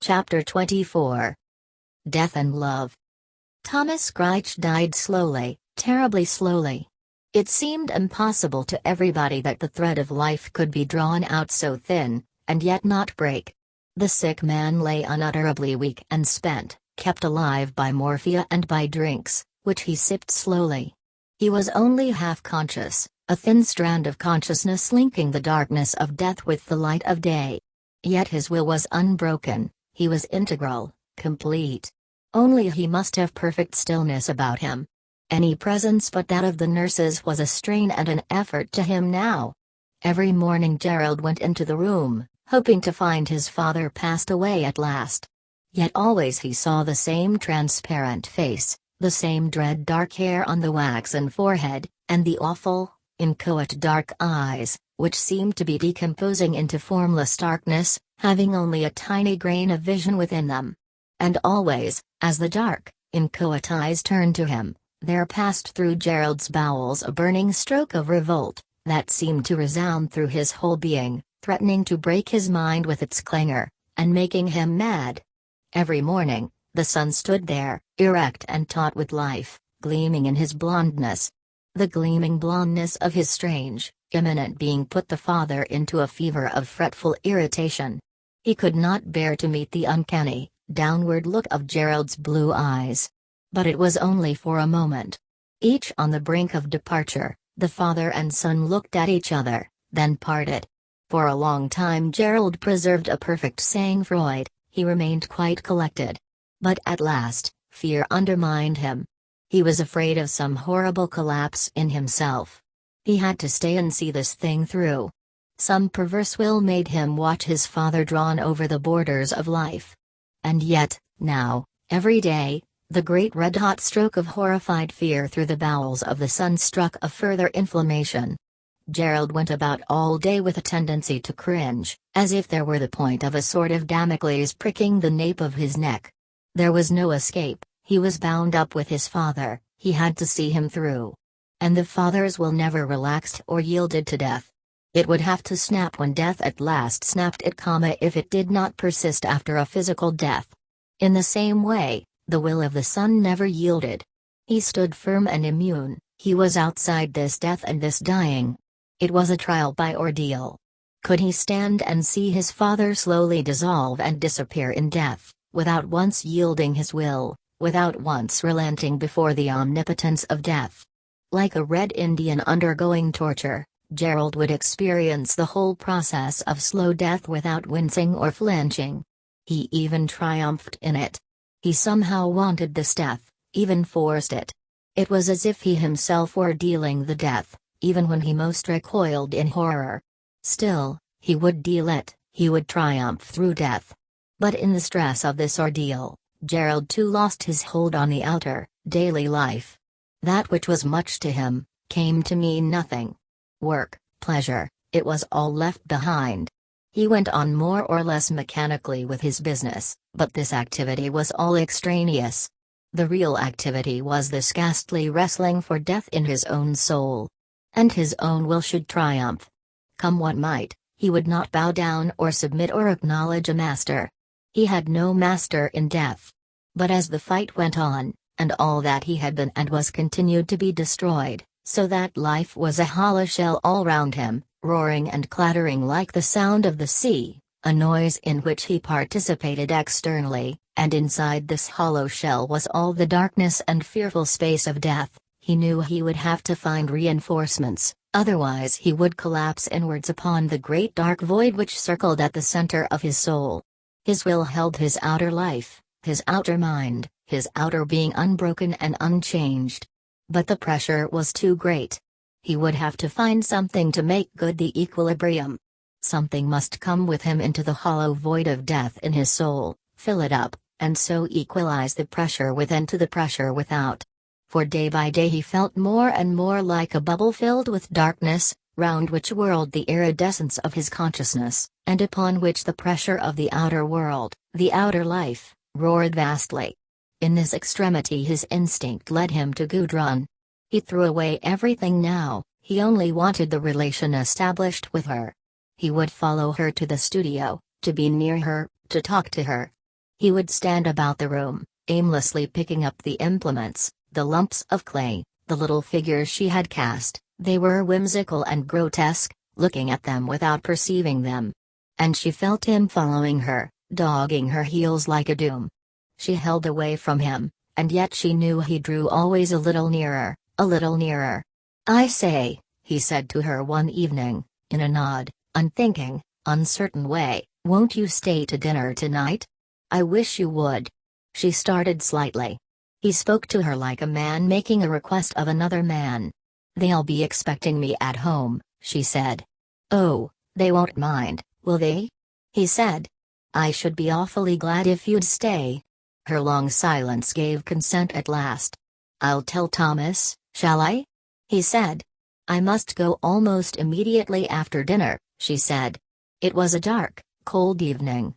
Chapter 24. Death and Love. Thomas Crich died slowly, terribly slowly. It seemed impossible to everybody that the thread of life could be drawn out so thin, and yet not break. The sick man lay unutterably weak and spent, kept alive by morphia and by drinks, which he sipped slowly. He was only half conscious, a thin strand of consciousness linking the darkness of death with the light of day. Yet his will was unbroken, he was integral, complete. Only he must have perfect stillness about him. Any presence but that of the nurses was a strain and an effort to him now. Every morning Gerald went into the room, hoping to find his father passed away at last. Yet always he saw the same transparent face, the same dread dark hair on the waxen forehead, and the awful, inchoate dark eyes, which seemed to be decomposing into formless darkness, having only a tiny grain of vision within them. And always, as the dark, inchoate eyes turned to him, there passed through Gerald's bowels a burning stroke of revolt, that seemed to resound through his whole being, threatening to break his mind with its clangor, and making him mad. Every morning, the sun stood there, erect and taut with life, gleaming in his blondness. The gleaming blondness of his strange, imminent being put the father into a fever of fretful irritation. He could not bear to meet the uncanny, downward look of Gerald's blue eyes. But it was only for a moment. Each on the brink of departure, the father and son looked at each other, then parted. For a long time Gerald preserved a perfect sang-froid, he remained quite collected. But at last, fear undermined him. He was afraid of some horrible collapse in himself. He had to stay and see this thing through. Some perverse will made him watch his father drawn over the borders of life. And yet, now, every day, the great red-hot stroke of horrified fear through the bowels of the son struck a further inflammation. Gerald went about all day with a tendency to cringe, as if there were the point of a sword of Damocles pricking the nape of his neck. There was no escape, he was bound up with his father, he had to see him through. And the father's will never relaxed or yielded to death. It would have to snap when death at last snapped it, if it did not persist after a physical death. In the same way, the will of the son never yielded. He stood firm and immune, he was outside this death and this dying. It was a trial by ordeal. Could he stand and see his father slowly dissolve and disappear in death, without once yielding his will, without once relenting before the omnipotence of death? Like a Red Indian undergoing torture, Gerald would experience the whole process of slow death without wincing or flinching. He even triumphed in it. He somehow wanted this death, even forced it. It was as if he himself were dealing the death, even when he most recoiled in horror. Still, he would deal it, he would triumph through death. But in the stress of this ordeal, Gerald too lost his hold on the outer, daily life. That which was much to him, came to mean nothing. Work, pleasure, it was all left behind. He went on more or less mechanically with his business, but this activity was all extraneous. The real activity was this ghastly wrestling for death in his own soul. And his own will should triumph. Come what might, he would not bow down or submit or acknowledge a master. He had no master in death. But as the fight went on, and all that he had been and was continued to be destroyed, so that life was a hollow shell all round him, roaring and clattering like the sound of the sea, a noise in which he participated externally, and inside this hollow shell was all the darkness and fearful space of death. He knew he would have to find reinforcements, otherwise he would collapse inwards upon the great dark void which circled at the center of his soul. His will held his outer life, his outer mind, his outer being unbroken and unchanged. But the pressure was too great. He would have to find something to make good the equilibrium. Something must come with him into the hollow void of death in his soul, fill it up, and so equalize the pressure within to the pressure without. For day by day he felt more and more like a bubble filled with darkness, round which whirled the iridescence of his consciousness, and upon which the pressure of the outer world, the outer life, roared vastly. In this extremity his instinct led him to Gudrun. He threw away everything now, he only wanted the relation established with her. He would follow her to the studio, to be near her, to talk to her. He would stand about the room, aimlessly picking up the implements, the lumps of clay, the little figures she had cast. They were whimsical and grotesque, looking at them without perceiving them. And she felt him following her, dogging her heels like a doom. She held away from him, and yet she knew he drew always a little nearer, a little nearer. "I say," he said to her one evening, in an odd, unthinking, uncertain way, "won't you stay to dinner tonight? I wish you would." She started slightly. He spoke to her like a man making a request of another man. "They'll be expecting me at home," she said. "Oh, they won't mind, will they?" he said. "I should be awfully glad if you'd stay." Her long silence gave consent at last. "I'll tell Thomas, shall I?" he said. "I must go almost immediately after dinner," she said. It was a dark, cold evening.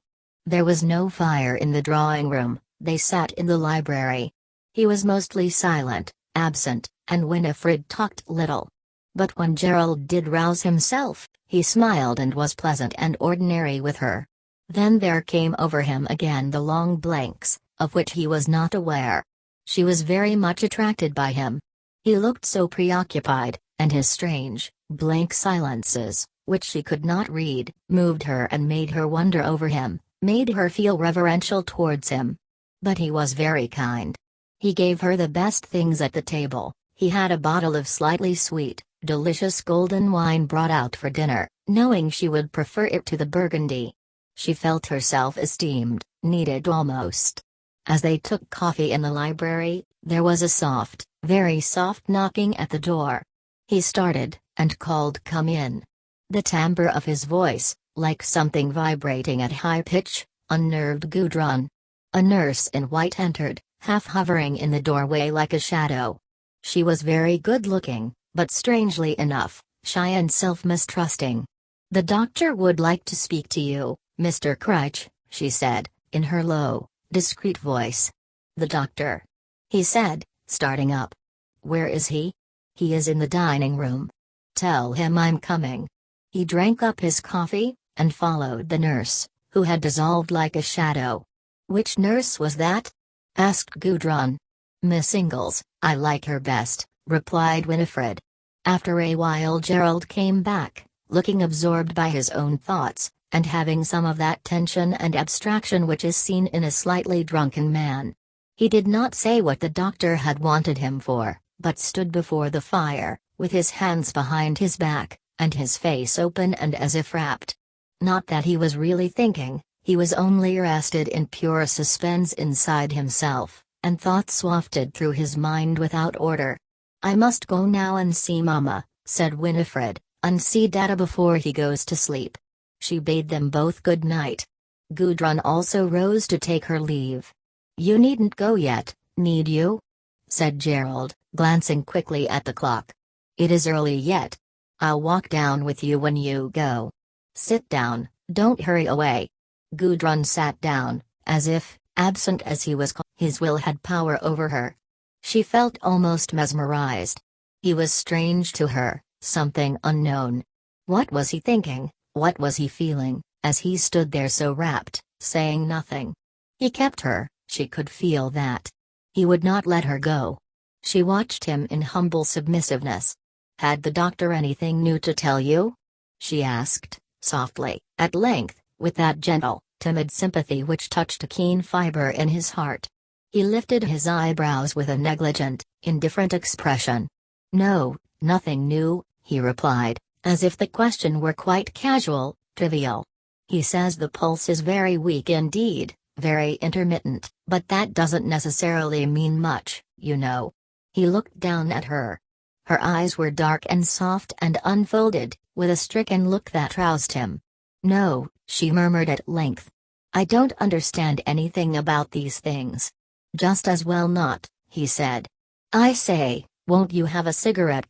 There was no fire in the drawing room. They sat in the library. He was mostly silent, absent, and Winifred talked little. But when Gerald did rouse himself, he smiled and was pleasant and ordinary with her. Then there came over him again the long blanks, of which he was not aware. She was very much attracted by him. He looked so preoccupied, and his strange, blank silences, which she could not read, moved her and made her wonder over him, made her feel reverential towards him. But he was very kind. He gave her the best things at the table. He had a bottle of slightly sweet, delicious golden wine brought out for dinner, knowing she would prefer it to the Burgundy. She felt herself esteemed, needed almost. As they took coffee in the library, there was a soft, very soft knocking at the door. He started, and called, "Come in." The timbre of his voice, like something vibrating at high pitch, unnerved Gudrun. A nurse in white entered, half hovering in the doorway like a shadow. She was very good-looking, but strangely enough, shy and self-mistrusting. "The doctor would like to speak to you, Mr. Crich," she said, in her low, discreet voice. "The doctor?" he said, starting up. "Where is he?" "He is in the dining room." "Tell him I'm coming." He drank up his coffee, and followed the nurse, who had dissolved like a shadow. "Which nurse was that?" asked Gudrun. "Miss Ingalls, I like her best," replied Winifred. After a while Gerald came back, looking absorbed by his own thoughts, and having some of that tension and abstraction which is seen in a slightly drunken man. He did not say what the doctor had wanted him for, but stood before the fire, with his hands behind his back, and his face open and as if rapt. Not that he was really thinking, he was only rested in pure suspense inside himself, and thoughts wafted through his mind without order. "I must go now and see Mama," said Winifred, "and see Dada before he goes to sleep." She bade them both good night. Gudrun also rose to take her leave. "You needn't go yet, need you?" said Gerald, glancing quickly at the clock. "It is early yet. I'll walk down with you when you go. Sit down, don't hurry away." Gudrun sat down, as if, absent as he was, his will had power over her. She felt almost mesmerized. He was strange to her, something unknown. What was he thinking, what was he feeling, as he stood there so rapt, saying nothing? He kept her, she could feel that. He would not let her go. She watched him in humble submissiveness. "Had the doctor anything new to tell you?" she asked, softly, at length, with that gentle, timid sympathy which touched a keen fiber in his heart. He lifted his eyebrows with a negligent, indifferent expression. "No, nothing new," he replied, as if the question were quite casual, trivial. "He says the pulse is very weak indeed, very intermittent, but that doesn't necessarily mean much, you know." He looked down at her. Her eyes were dark and soft and unfolded, with a stricken look that roused him. "No," she murmured at length. "I don't understand anything about these things." "Just as well not," he said. "I say, won't you have a cigarette?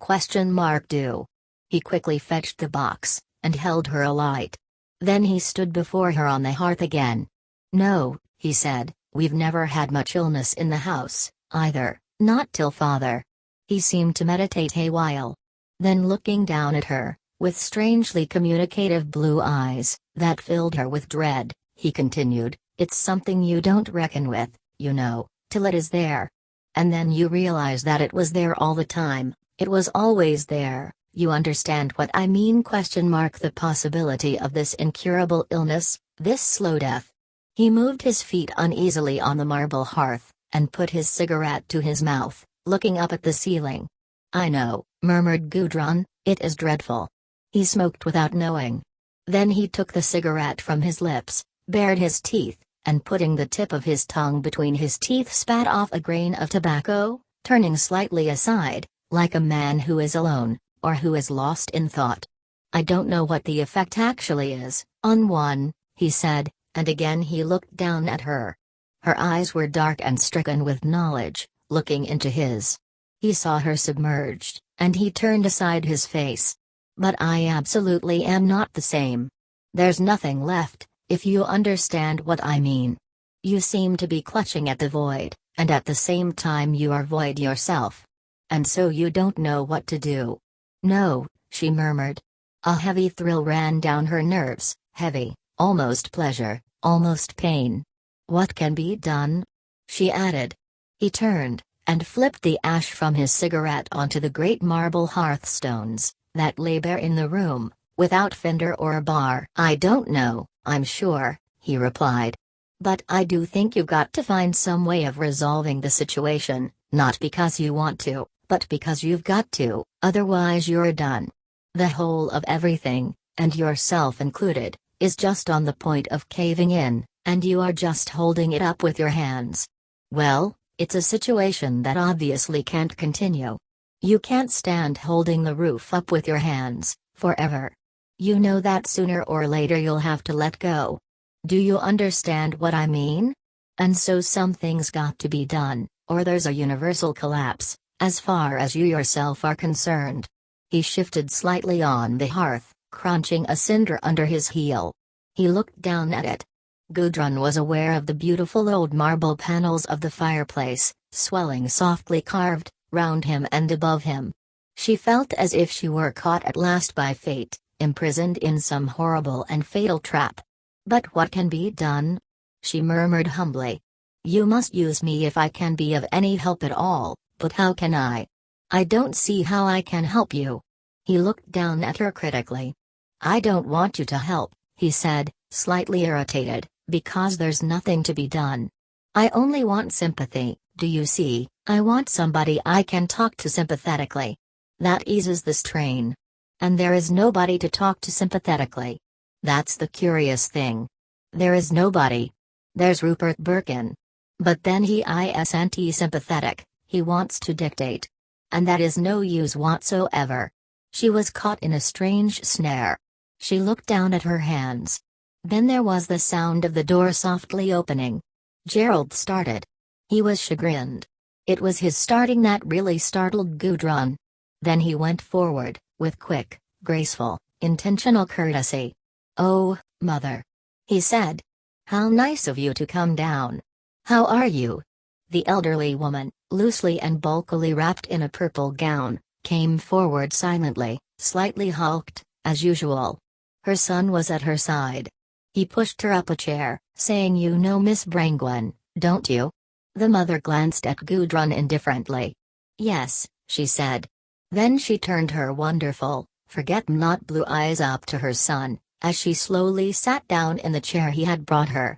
Do." He quickly fetched the box, and held her a light. Then he stood before her on the hearth again. "No," he said, "we've never had much illness in the house, either, not till father." He seemed to meditate a while. Then looking down at her, with strangely communicative blue eyes, that filled her with dread, he continued, It's something you don't reckon with, you know, till it is there. And then you realize that it was there all the time, it was always there. You understand what I mean? The possibility of this incurable illness, this slow death. He moved his feet uneasily on the marble hearth, and put his cigarette to his mouth, looking up at the ceiling. I know, murmured Gudrun, it is dreadful. He smoked without knowing. Then he took the cigarette from his lips, bared his teeth, and putting the tip of his tongue between his teeth spat off a grain of tobacco, turning slightly aside, like a man who is alone, or who is lost in thought. I don't know what the effect actually is, on one, he said, and again he looked down at her. Her eyes were dark and stricken with knowledge, looking into his. He saw her submerged, and he turned aside his face. But I absolutely am not the same. There's nothing left, if you understand what I mean. You seem to be clutching at the void, and at the same time you are void yourself. And so you don't know what to do. No, she murmured. A heavy thrill ran down her nerves, heavy, almost pleasure, almost pain. What can be done? She added. He turned, and flipped the ash from his cigarette onto the great marble hearthstones that lay bare in the room, without fender or bar. I don't know, I'm sure, he replied. But I do think you've got to find some way of resolving the situation, not because you want to, but because you've got to, otherwise you're done. The whole of everything, and yourself included, is just on the point of caving in, and you are just holding it up with your hands. Well, it's a situation that obviously can't continue. You can't stand holding the roof up with your hands, forever. You know that sooner or later you'll have to let go. Do you understand what I mean? And so something's got to be done, or there's a universal collapse, as far as you yourself are concerned. He shifted slightly on the hearth, crunching a cinder under his heel. He looked down at it. Gudrun was aware of the beautiful old marble panels of the fireplace, swelling softly carved, round him and above him. She felt as if she were caught at last by fate, imprisoned in some horrible and fatal trap. But what can be done? She murmured humbly. You must use me if I can be of any help at all, but how can I? I don't see how I can help you. He looked down at her critically. I don't want you to help, he said, slightly irritated, because there's nothing to be done. I only want sympathy, do you see? I want somebody I can talk to sympathetically. That eases the strain. And there is nobody to talk to sympathetically. That's the curious thing. There is nobody. There's Rupert Birkin. But then he isn't sympathetic, he wants to dictate. And that is no use whatsoever. She was caught in a strange snare. She looked down at her hands. Then there was the sound of the door softly opening. Gerald started. He was chagrined. It was his starting that really startled Gudrun. Then he went forward, with quick, graceful, intentional courtesy. Oh, Mother. He said. How nice of you to come down. How are you? The elderly woman, loosely and bulkily wrapped in a purple gown, came forward silently, slightly hulked, as usual. Her son was at her side. He pushed her up a chair, saying, You know Miss Brangwen, don't you? The mother glanced at Gudrun indifferently. Yes, she said. Then she turned her wonderful, forget-me-not blue eyes up to her son, as she slowly sat down in the chair he had brought her.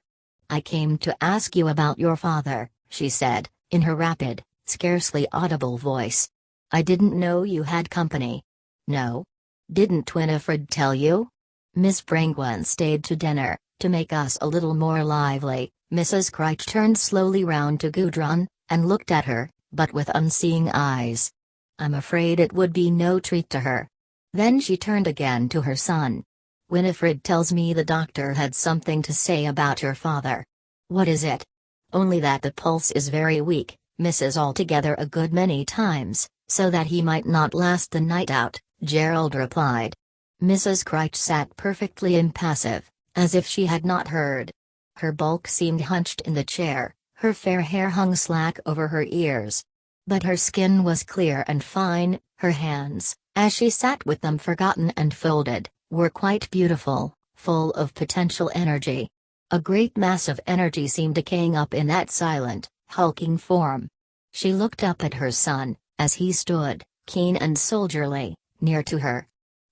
I came to ask you about your father, she said, in her rapid, scarcely audible voice. I didn't know you had company. No? Didn't Winifred tell you? Miss Brangwen stayed to dinner, to make us a little more lively. Mrs. Crich turned slowly round to Gudrun, and looked at her, but with unseeing eyes. I'm afraid it would be no treat to her. Then she turned again to her son. Winifred tells me the doctor had something to say about your father. What is it? Only that the pulse is very weak, misses altogether a good many times, so that he might not last the night out, Gerald replied. Mrs. Crich sat perfectly impassive, as if she had not heard. Her bulk seemed hunched in the chair, her fair hair hung slack over her ears. But her skin was clear and fine, her hands, as she sat with them forgotten and folded, were quite beautiful, full of potential energy. A great mass of energy seemed decaying up in that silent, hulking form. She looked up at her son, as he stood, keen and soldierly, near to her.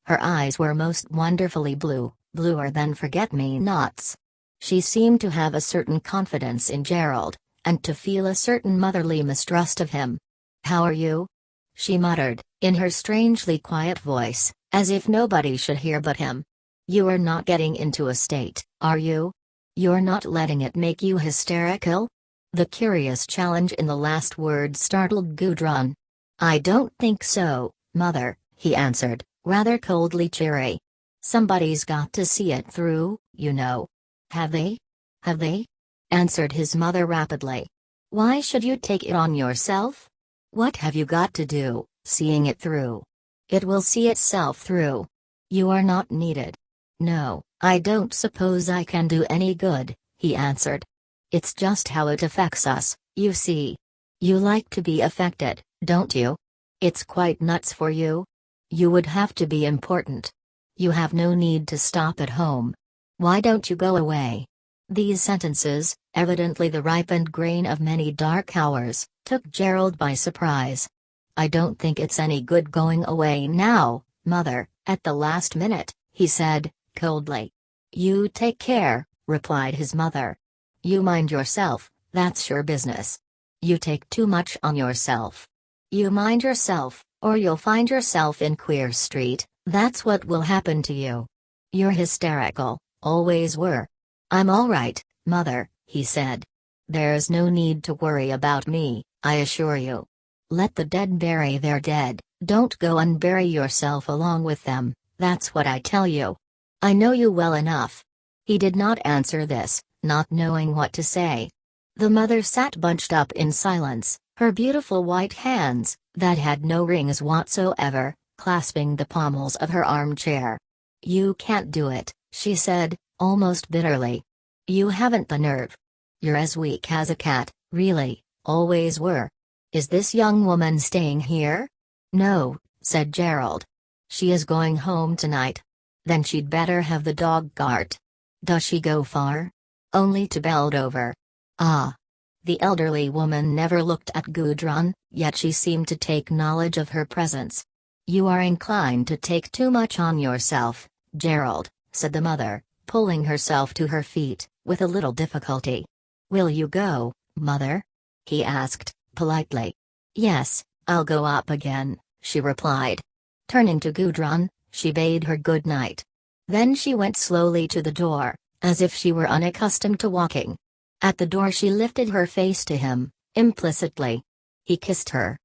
Her eyes were most wonderfully blue, bluer than forget-me-nots. She seemed to have a certain confidence in Gerald, and to feel a certain motherly mistrust of him. "How are you?" she muttered, in her strangely quiet voice, as if nobody should hear but him. "You are not getting into a state, are you? You're not letting it make you hysterical?" The curious challenge in the last word startled Gudrun. "I don't think so, Mother," he answered, rather coldly cheery. "Somebody's got to see it through, you know." "Have they? Have they?" answered his mother rapidly. "Why should you take it on yourself? What have you got to do, seeing it through? It will see itself through. You are not needed." "No, I don't suppose I can do any good," he answered. "It's just how it affects us, you see. You like to be affected, don't you? It's quite nuts for you. You would have to be important. You have no need to stop at home. Why don't you go away?" These sentences, evidently the ripened grain of many dark hours, took Gerald by surprise. "I don't think it's any good going away now, Mother, at the last minute," he said, coldly. "You take care," replied his mother. "You mind yourself, that's your business. You take too much on yourself. You mind yourself, or you'll find yourself in Queer Street, that's what will happen to you. You're hysterical, always were." "I'm all right, Mother," he said. "There's no need to worry about me, I assure you. Let the dead bury their dead, don't go and bury yourself along with them, that's what I tell you. I know you well enough." He did not answer this, not knowing what to say. The mother sat bunched up in silence, her beautiful white hands, that had no rings whatsoever, clasping the pommels of her armchair. "You can't do it," she said, almost bitterly. "You haven't the nerve. You're as weak as a cat, really, always were. Is this young woman staying here?" "No," said Gerald. "She is going home tonight." "Then she'd better have the dog cart. Does she go far?" "Only to Beldover." "Ah." The elderly woman never looked at Gudrun, yet she seemed to take knowledge of her presence. "You are inclined to take too much on yourself, Gerald," said the mother, pulling herself to her feet, with a little difficulty. "Will you go, Mother?" he asked, politely. "Yes, I'll go up again," she replied. Turning to Gudrun, she bade her good night. Then she went slowly to the door, as if she were unaccustomed to walking. At the door she lifted her face to him, implicitly. He kissed her.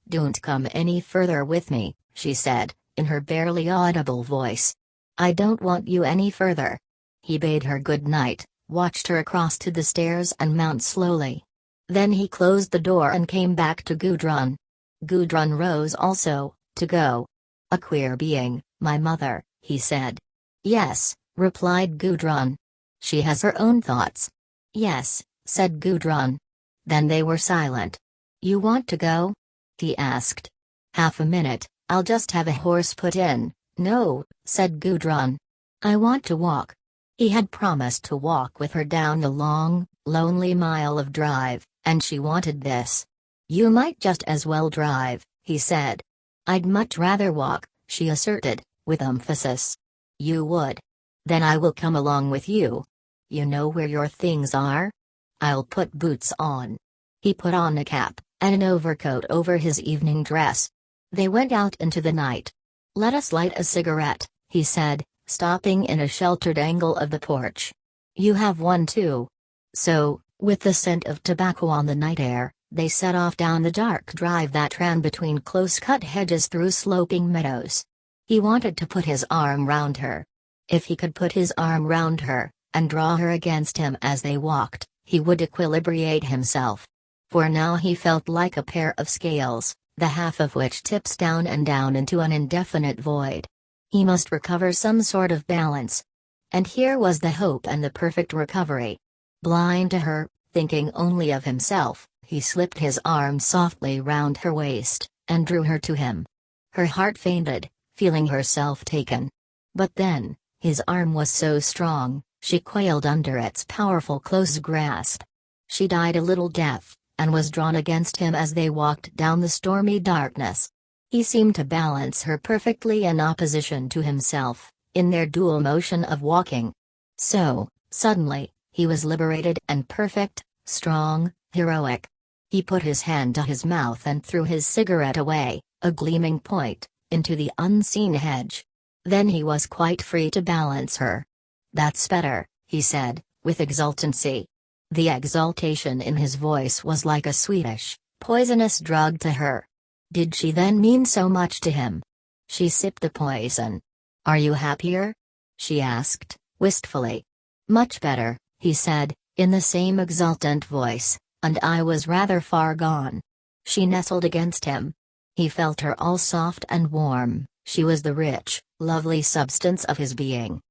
"Don't come any further with me," she said, in her barely audible voice. "I don't want you any further." He bade her good night, watched her across to the stairs and mount slowly. Then he closed the door and came back to Gudrun. Gudrun rose also, to go. "A queer being, my mother," he said. "Yes," replied Gudrun. "She has her own thoughts." "Yes," said Gudrun. Then they were silent. "You want to go?" he asked. "Half a minute, I'll just have a horse put in." "No," said Gudrun. "I want to walk." He had promised to walk with her down the long, lonely mile of drive, and she wanted this. "You might just as well drive," he said. "I'd much rather walk," she asserted, with emphasis. "You would? Then I will come along with you. You know where your things are? I'll put boots on." He put on a cap, and an overcoat over his evening dress. They went out into the night. "Let us light a cigarette," he said, stopping in a sheltered angle of the porch. "You have one too." So, with the scent of tobacco on the night air, they set off down the dark drive that ran between close-cut hedges through sloping meadows. He wanted to put his arm round her. If he could put his arm round her, and draw her against him as they walked, he would equilibrate himself. For now he felt like a pair of scales, the half of which tips down and down into an indefinite void. He must recover some sort of balance. And here was the hope and the perfect recovery. Blind to her, thinking only of himself, he slipped his arm softly round her waist, and drew her to him. Her heart fainted, feeling herself taken. But then, his arm was so strong, She quailed under its powerful close grasp. She died a little death, and was drawn against him as they walked down the stormy darkness. He seemed to balance her perfectly in opposition to himself, in their dual motion of walking. So, suddenly, he was liberated and perfect, strong, heroic. He put his hand to his mouth and threw his cigarette away, a gleaming point, into the unseen hedge. Then he was quite free to balance her. "That's better," he said, with exultancy. The exultation in his voice was like a sweetish, poisonous drug to her. Did she then mean so much to him? She sipped the poison. "Are you happier?" she asked, wistfully. "Much better," he said, in the same exultant voice, "and I was rather far gone." She nestled against him. He felt her all soft and warm. She was the rich, lovely substance of his being.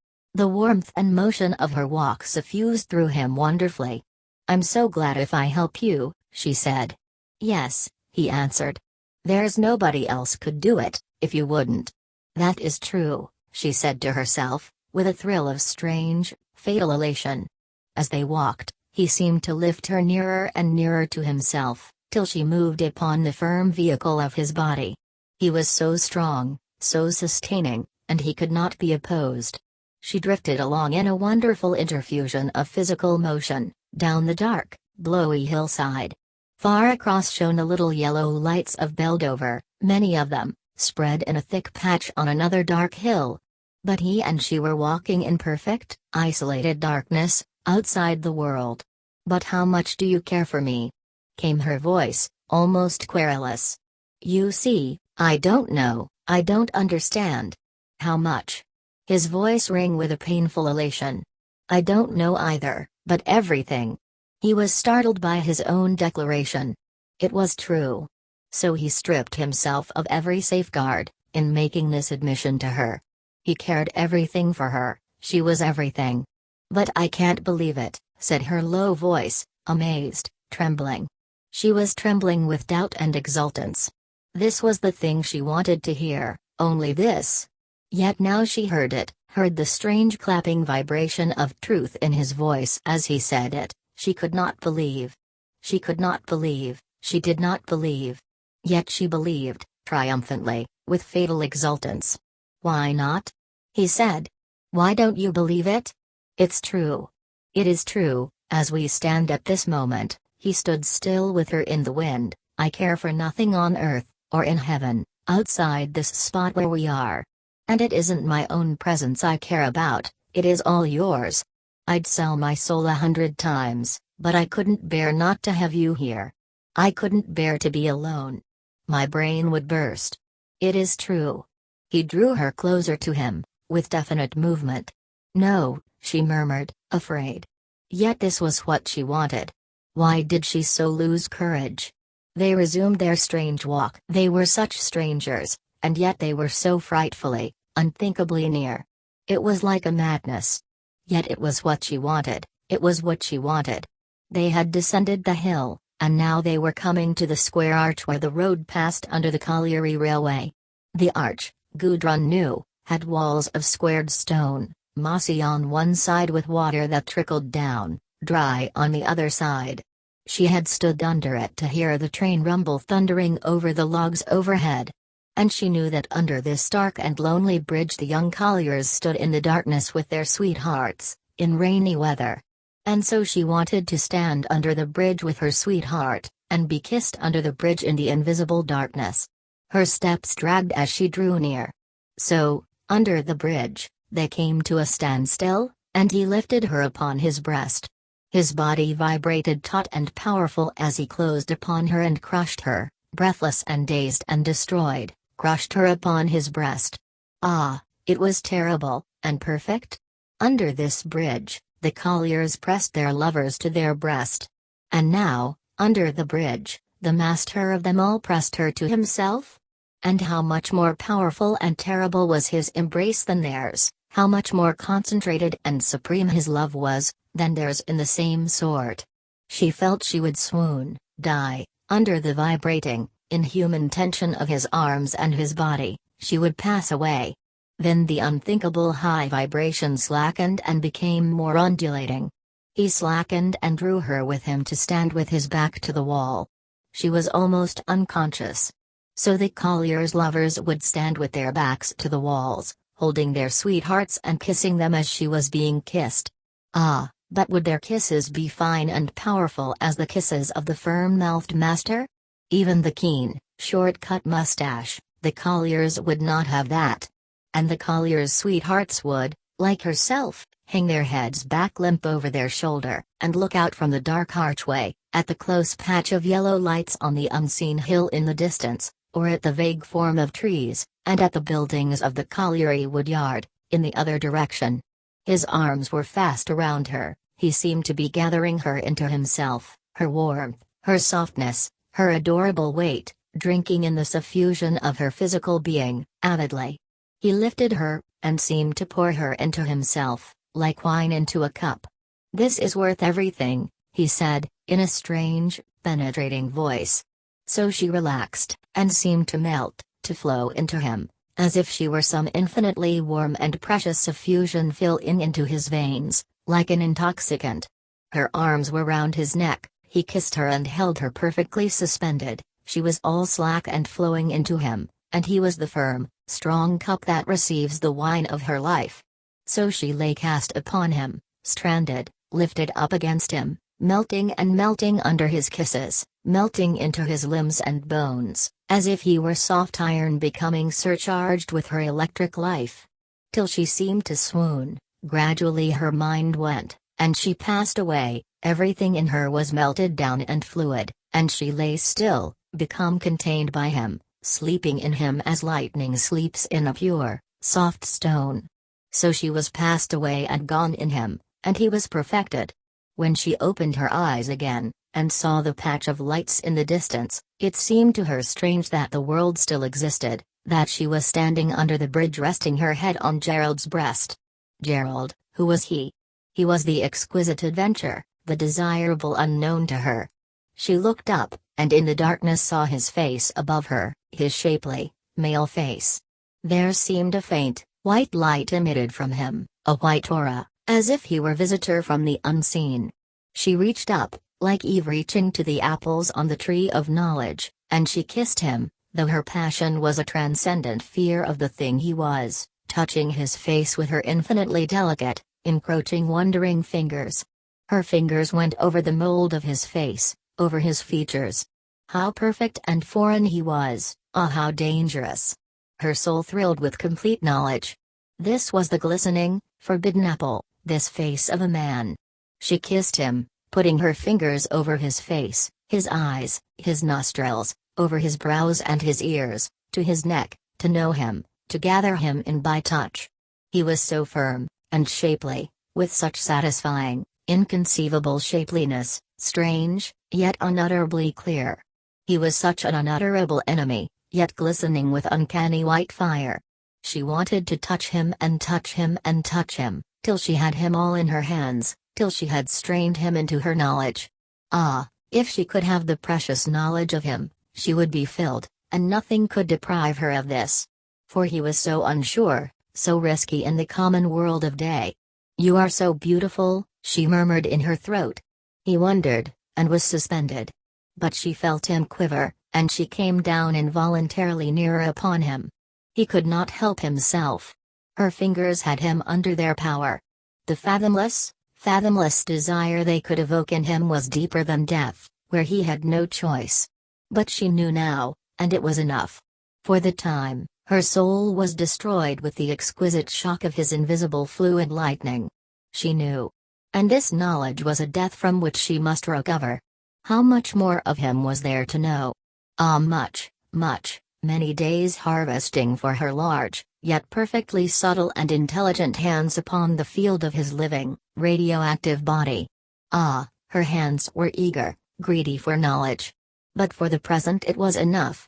The warmth and motion of her walk suffused through him wonderfully. "I'm so glad if I help you," she said. "Yes," he answered. "There's nobody else could do it, if you wouldn't." "That is true," she said to herself, with a thrill of strange, fatal elation. As they walked, he seemed to lift her nearer and nearer to himself, till she moved upon the firm vehicle of his body. He was so strong, so sustaining, and he could not be opposed. She drifted along in a wonderful interfusion of physical motion, down the dark, blowy hillside. Far across shone the little yellow lights of Beldover, many of them, spread in a thick patch on another dark hill. But he and she were walking in perfect, isolated darkness, outside the world. "But how much do you care for me?" came her voice, almost querulous. "You see, I don't know, I don't understand." "How much?" His voice rang with a painful elation. "I don't know either, but everything." He was startled by his own declaration. It was true. So he stripped himself of every safeguard, in making this admission to her. He cared everything for her, she was everything. "But I can't believe it," said her low voice, amazed, trembling. She was trembling with doubt and exultance. This was the thing she wanted to hear, only this. Yet now she heard it, heard the strange clapping vibration of truth in his voice as he said it. She could not believe. She could not believe, she did not believe. Yet she believed, triumphantly, with fatal exultance. "Why not?" he said. "Why don't you believe it? It's true. It is true, as we stand at this moment." He stood still with her in the wind. "I care for nothing on earth, or in heaven, outside this spot where we are. And it isn't my own presence I care about, it is all yours. I'd sell my soul 100 times, but I couldn't bear not to have you here. I couldn't bear to be alone. My brain would burst. It is true." He drew her closer to him, with definite movement. "No," she murmured, afraid. Yet this was what she wanted. Why did she so lose courage? They resumed their strange walk. They were such strangers, and yet they were so frightfully, unthinkably near. It was like a madness. Yet it was what she wanted, it was what she wanted. They had descended the hill, and now they were coming to the square arch where the road passed under the colliery railway. The arch, Gudrun knew, had walls of squared stone, mossy on one side with water that trickled down, dry on the other side. She had stood under it to hear the train rumble thundering over the logs overhead. And she knew that under this dark and lonely bridge the young colliers stood in the darkness with their sweethearts, in rainy weather. And so she wanted to stand under the bridge with her sweetheart, and be kissed under the bridge in the invisible darkness. Her steps dragged as she drew near. So, under the bridge, they came to a standstill, and he lifted her upon his breast. His body vibrated taut and powerful as he closed upon her and crushed her, breathless and dazed and destroyed, crushed her upon his breast. Ah, it was terrible, and perfect? Under this bridge, the colliers pressed their lovers to their breast. And now, under the bridge, the master of them all pressed her to himself? And how much more powerful and terrible was his embrace than theirs, how much more concentrated and supreme his love was, than theirs in the same sort. She felt she would swoon, die, under the vibrating, inhuman tension of his arms and his body. She would pass away. Then the unthinkable high vibration slackened and became more undulating. He slackened and drew her with him to stand with his back to the wall. She was almost unconscious. So the colliers' lovers would stand with their backs to the walls, holding their sweethearts and kissing them as she was being kissed. Ah, but would their kisses be fine and powerful as the kisses of the firm-mouthed master? Even the keen, short-cut mustache, the colliers would not have that. And the colliers' sweethearts would, like herself, hang their heads back limp over their shoulder, and look out from the dark archway, at the close patch of yellow lights on the unseen hill in the distance, or at the vague form of trees, and at the buildings of the colliery woodyard, in the other direction. His arms were fast around her, he seemed to be gathering her into himself, her warmth, her softness, her adorable weight, drinking in the suffusion of her physical being, avidly. He lifted her, and seemed to pour her into himself, like wine into a cup. "This is worth everything," he said, in a strange, penetrating voice. So she relaxed, and seemed to melt, to flow into him, as if she were some infinitely warm and precious suffusion filling into his veins, like an intoxicant. Her arms were round his neck, he kissed her and held her perfectly suspended, she was all slack and flowing into him, and he was the firm, strong cup that receives the wine of her life. So she lay cast upon him, stranded, lifted up against him, melting and melting under his kisses, melting into his limbs and bones, as if he were soft iron becoming surcharged with her electric life. Till she seemed to swoon, gradually her mind went, and she passed away, everything in her was melted down and fluid, and she lay still, become contained by him, sleeping in him as lightning sleeps in a pure, soft stone. So she was passed away and gone in him, and he was perfected. When she opened her eyes again, and saw the patch of lights in the distance, it seemed to her strange that the world still existed, that she was standing under the bridge resting her head on Gerald's breast. Gerald, who was he? He was the exquisite adventure, the desirable unknown to her. She looked up, and in the darkness saw his face above her, his shapely, male face. There seemed a faint, white light emitted from him, a white aura, as if he were visitor from the unseen. She reached up, like Eve reaching to the apples on the tree of knowledge, and she kissed him, though her passion was a transcendent fear of the thing he was, touching his face with her infinitely delicate, encroaching wondering fingers. Her fingers went over the mold of his face, over his features. How perfect and foreign he was, ah, how dangerous. Her soul thrilled with complete knowledge. This was the glistening, forbidden apple, this face of a man. She kissed him, putting her fingers over his face, his eyes, his nostrils, over his brows and his ears, to his neck, to know him, to gather him in by touch. He was so firm, and shapely, with such satisfying, inconceivable shapeliness, strange, yet unutterably clear. He was such an unutterable enemy, yet glistening with uncanny white fire. She wanted to touch him and touch him and touch him, till she had him all in her hands, till she had strained him into her knowledge. Ah, if she could have the precious knowledge of him, she would be filled, and nothing could deprive her of this. For he was so unsure, so risky in the common world of day. "You are so beautiful," she murmured in her throat. He wondered, and was suspended. But she felt him quiver, and she came down involuntarily nearer upon him. He could not help himself. Her fingers had him under their power. The fathomless desire they could evoke in him was deeper than death, where he had no choice. But she knew now, and it was enough. For the time, her soul was destroyed with the exquisite shock of his invisible fluid lightning. She knew. And this knowledge was a death from which she must recover. How much more of him was there to know? Ah, much, much, many days harvesting for her large, yet perfectly subtle and intelligent hands upon the field of his living, radioactive body. Ah, her hands were eager, greedy for knowledge. But for the present it was enough,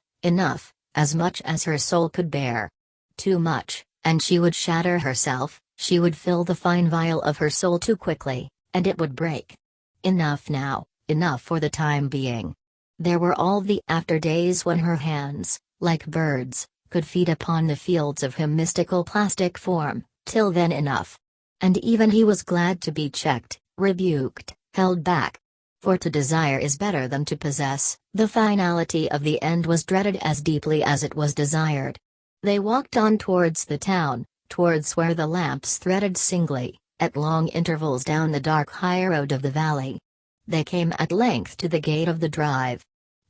as much as her soul could bear. Too much, and she would shatter herself, she would fill the fine vial of her soul too quickly, and it would break. Enough now, enough for the time being. There were all the after days when her hands, like birds, could feed upon the fields of him mystical plastic form, till then enough. And even he was glad to be checked, rebuked, held back. For to desire is better than to possess. The finality of the end was dreaded as deeply as it was desired. They walked on towards the town, towards where the lamps threaded singly, at long intervals down the dark high road of the valley. They came at length to the gate of the drive.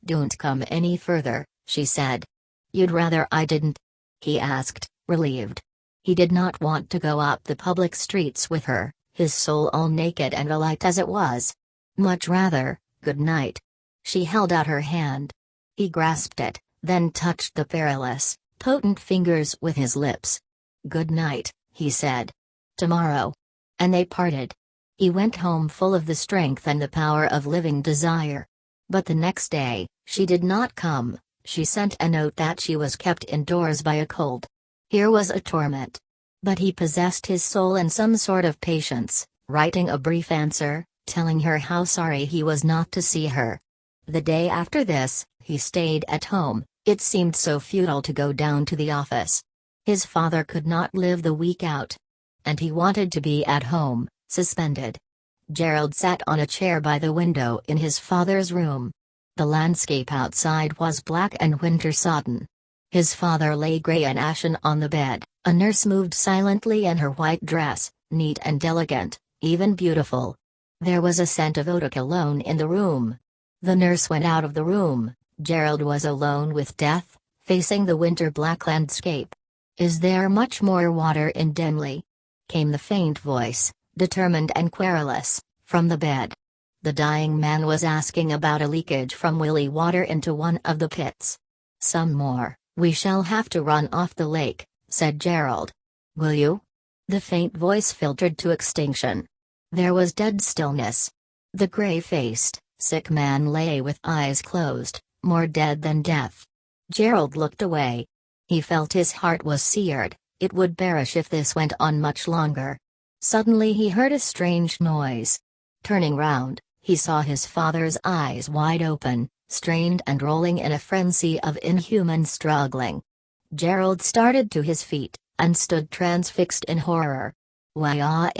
"Don't come any further," she said. "You'd rather I didn't?" he asked, relieved. He did not want to go up the public streets with her, his soul all naked and alight as it was. Much rather, good night. She held out her hand. He grasped it, then touched the perilous, potent fingers with his lips. "Good night," he said. "Tomorrow." And they parted. He went home full of the strength and the power of living desire. But the next day, she did not come. She sent a note that she was kept indoors by a cold. Here was a torment. But he possessed his soul in some sort of patience, writing a brief answer, telling her how sorry he was not to see her. The day after this, he stayed at home. It seemed so futile to go down to the office. His father could not live the week out. And he wanted to be at home, suspended. Gerald sat on a chair by the window in his father's room. The landscape outside was black and winter-sodden. His father lay grey and ashen on the bed. A nurse moved silently in her white dress, neat and elegant, even beautiful. There was a scent of eau de cologne in the room. The nurse went out of the room. Gerald was alone with death, facing the winter-black landscape. "Is there much more water in Denley?" came the faint voice, determined and querulous, from the bed. The dying man was asking about a leakage from Willie water into one of the pits. "Some more, we shall have to run off the lake," said Gerald. "Will you?" The faint voice filtered to extinction. There was dead stillness. The grey-faced, sick man lay with eyes closed, more dead than death. Gerald looked away. He felt his heart was seared, it would perish if this went on much longer. Suddenly he heard a strange noise. Turning round, he saw his father's eyes wide open, strained and rolling in a frenzy of inhuman struggling. Gerald started to his feet, and stood transfixed in horror. Yahh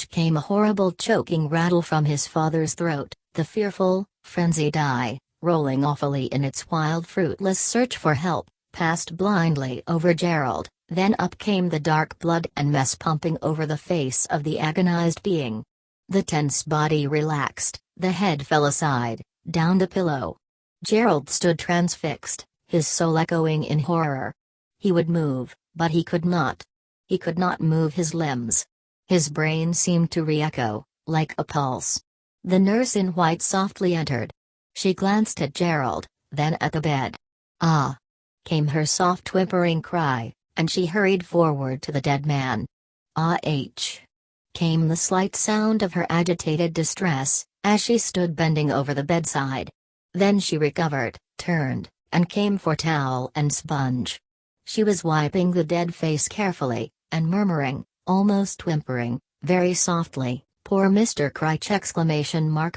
came a horrible choking rattle from his father's throat, the fearful, frenzied eye, rolling awfully in its wild fruitless search for help, passed blindly over Gerald, then up came the dark blood and mess pumping over the face of the agonized being. The tense body relaxed, the head fell aside, down the pillow. Gerald stood transfixed, his soul echoing in horror. He would move, but he could not. He could not move his limbs. His brain seemed to re-echo, like a pulse. The nurse in white softly entered. She glanced at Gerald, then at the bed. "Ah!" came her soft whimpering cry, and she hurried forward to the dead man. "Ah!" came the slight sound of her agitated distress, as she stood bending over the bedside. Then she recovered, turned, and came for towel and sponge. She was wiping the dead face carefully, and murmuring, almost whimpering, very softly, "Poor Mr. Crich!"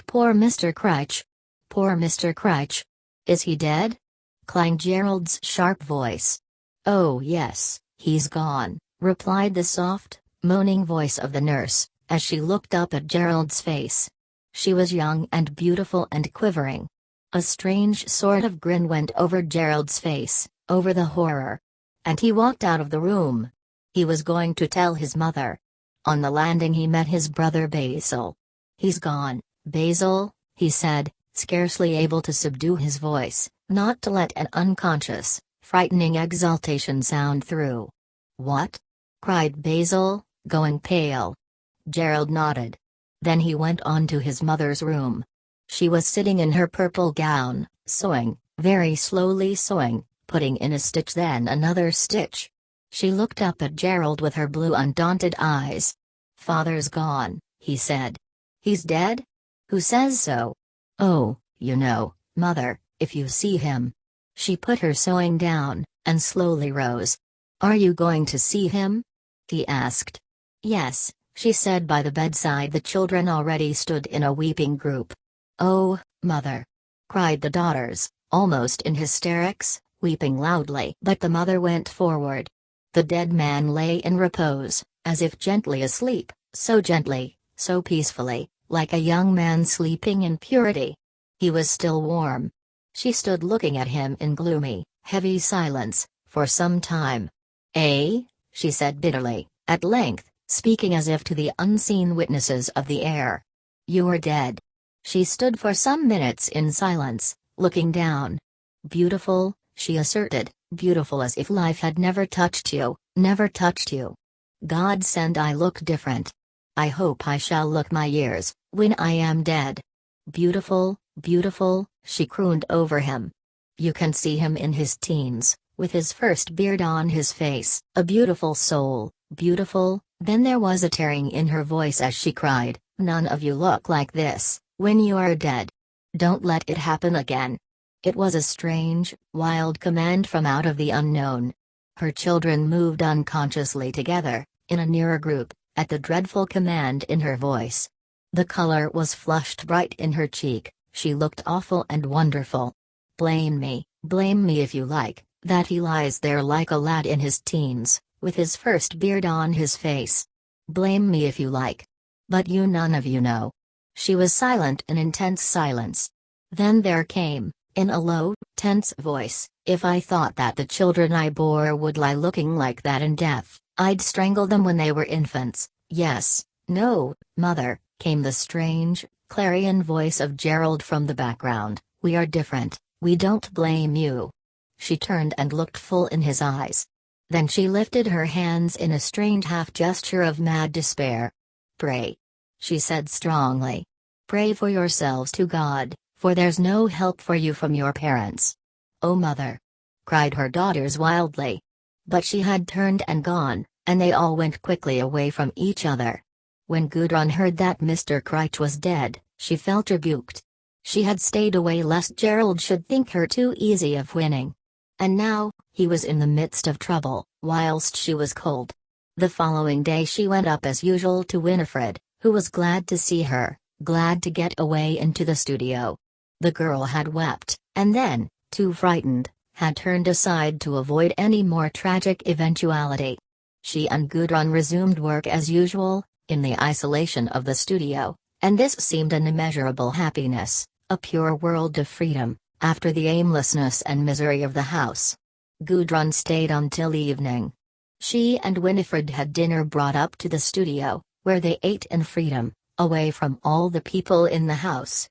Poor Mr. Crich! Poor Mr. Crich! "Is he dead?" clanged Gerald's sharp voice. "Oh yes, he's gone," replied the soft, moaning voice of the nurse, as she looked up at Gerald's face. She was young and beautiful and quivering. A strange sort of grin went over Gerald's face, over the horror. And he walked out of the room. He was going to tell his mother. On the landing he met his brother Basil. "He's gone, Basil," he said, scarcely able to subdue his voice, not to let an unconscious, frightening exultation sound through. "What?" cried Basil, going pale. Gerald nodded. Then he went on to his mother's room. She was sitting in her purple gown, sewing, very slowly sewing, putting in a stitch then another stitch. She looked up at Gerald with her blue undaunted eyes. "Father's gone," he said. "He's dead? Who says so?" "Oh, you know, Mother, if you see him." She put her sewing down, and slowly rose. "Are you going to see him?" he asked. "Yes," she said. By the bedside the children already stood in a weeping group. "Oh, Mother!" cried the daughters, almost in hysterics. weeping loudly. But the mother went forward. The dead man lay in repose, as if gently asleep, so gently, so peacefully, like a young man sleeping in purity. He was still warm. She stood looking at him in gloomy, heavy silence, for some time. "Eh?" she said bitterly, at length, speaking as if to the unseen witnesses of the air. "You are dead." She stood for some minutes in silence, looking down. "Beautiful," she asserted, "beautiful as if life had never touched you, never touched you. God send I look different. I hope I shall look my years, when I am dead. Beautiful, beautiful," she crooned over him. "You can see him in his teens, with his first beard on his face. A beautiful soul, beautiful." Then there was a tearing in her voice as she cried, "None of you look like this, when you are dead. Don't let it happen again." It was a strange, wild command from out of the unknown. Her children moved unconsciously together, in a nearer group, at the dreadful command in her voice. The color was flushed bright in her cheek, she looked awful and wonderful. Blame me if you like, that he lies there like a lad in his teens, with his first beard on his face. Blame me if you like. But you none of you know." She was silent in intense silence. Then there came, in a low, tense voice, "If I thought that the children I bore would lie looking like that in death, I'd strangle them when they were infants." "Yes, no, mother," came the strange, clarion voice of Gerald from the background, "we are different, we don't blame you." She turned and looked full in his eyes. Then she lifted her hands in a strange half gesture of mad despair. "Pray," she said strongly. "Pray for yourselves to God, for there's no help for you from your parents." "Oh mother!" cried her daughters wildly. But she had turned and gone, and they all went quickly away from each other. When Gudrun heard that Mr. Crich was dead, she felt rebuked. She had stayed away lest Gerald should think her too easy of winning. And now, he was in the midst of trouble, whilst she was cold. The following day she went up as usual to Winifred, who was glad to see her, glad to get away into the studio. The girl had wept, and then, too frightened, had turned aside to avoid any more tragic eventuality. She and Gudrun resumed work as usual, in the isolation of the studio, and this seemed an immeasurable happiness, a pure world of freedom, after the aimlessness and misery of the house. Gudrun stayed until evening. She and Winifred had dinner brought up to the studio, where they ate in freedom, away from all the people in the house.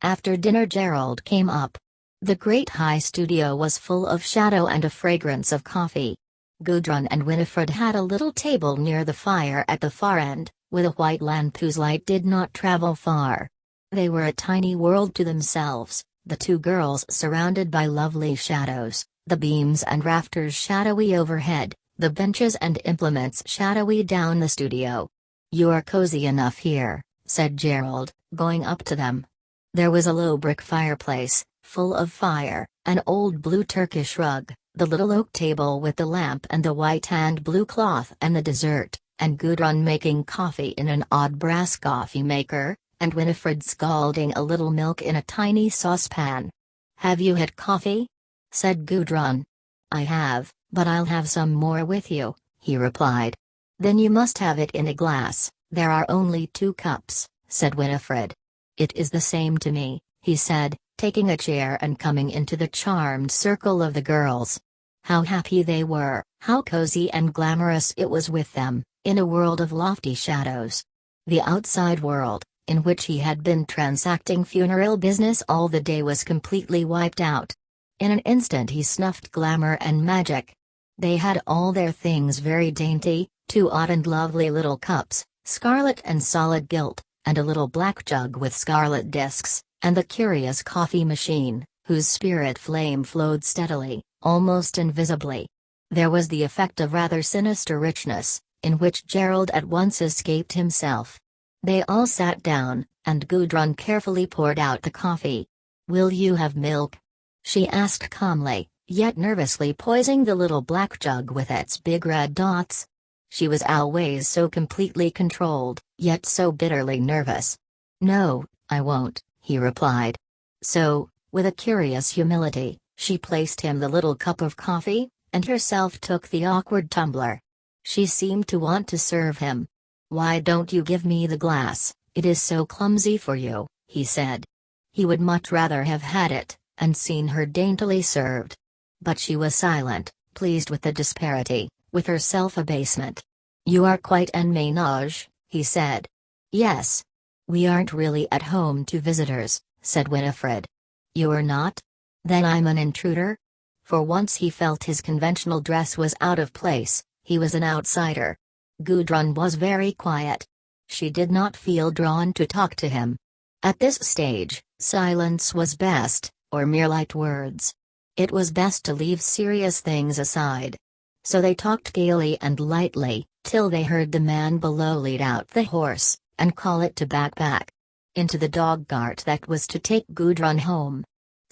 After dinner Gerald came up. The great high studio was full of shadow and a fragrance of coffee. Gudrun and Winifred had a little table near the fire at the far end, with a white lamp whose light did not travel far. They were a tiny world to themselves, the two girls surrounded by lovely shadows, the beams and rafters shadowy overhead, the benches and implements shadowy down the studio. "You're cozy enough here," said Gerald, going up to them. There was a low brick fireplace, full of fire, an old blue Turkish rug, the little oak table with the lamp and the white and blue cloth and the dessert, and Gudrun making coffee in an odd brass coffee maker, and Winifred scalding a little milk in a tiny saucepan. "Have you had coffee?" said Gudrun. "I have, but I'll have some more with you," he replied. "Then you must have it in a glass, there are only 2 cups," said Winifred. "It is the same to me," he said, taking a chair and coming into the charmed circle of the girls. How happy they were, how cozy and glamorous it was with them, in a world of lofty shadows. The outside world, in which he had been transacting funeral business all the day, was completely wiped out. In an instant he snuffed glamour and magic. They had all their things very dainty, 2 odd and lovely little cups, scarlet and solid gilt, and a little black jug with scarlet discs, and the curious coffee machine, whose spirit flame flowed steadily, almost invisibly. There was the effect of rather sinister richness, in which Gerald at once escaped himself. They all sat down, and Gudrun carefully poured out the coffee. "Will you have milk?" she asked calmly, yet nervously poising the little black jug with its big red dots. She was always so completely controlled, yet so bitterly nervous. "No, I won't," he replied. So, with a curious humility, She placed him the little cup of coffee, and herself took the awkward tumbler. She seemed to want to serve him. "Why don't you give me the glass? It is so clumsy for you," he said. He would much rather have had it, and seen her daintily served. But she was silent, pleased with the disparity, with her self-abasement. "You are quite en ménage," he said. "Yes. We aren't really at home to visitors," said Winifred. "You're not? Then I'm an intruder?" For once he felt his conventional dress was out of place, he was an outsider. Gudrun was very quiet. She did not feel drawn to talk to him. At this stage, silence was best, or mere light words. It was best to leave serious things aside. So they talked gaily and lightly, till they heard the man below lead out the horse, and call it to back into the dog-cart that was to take Gudrun home.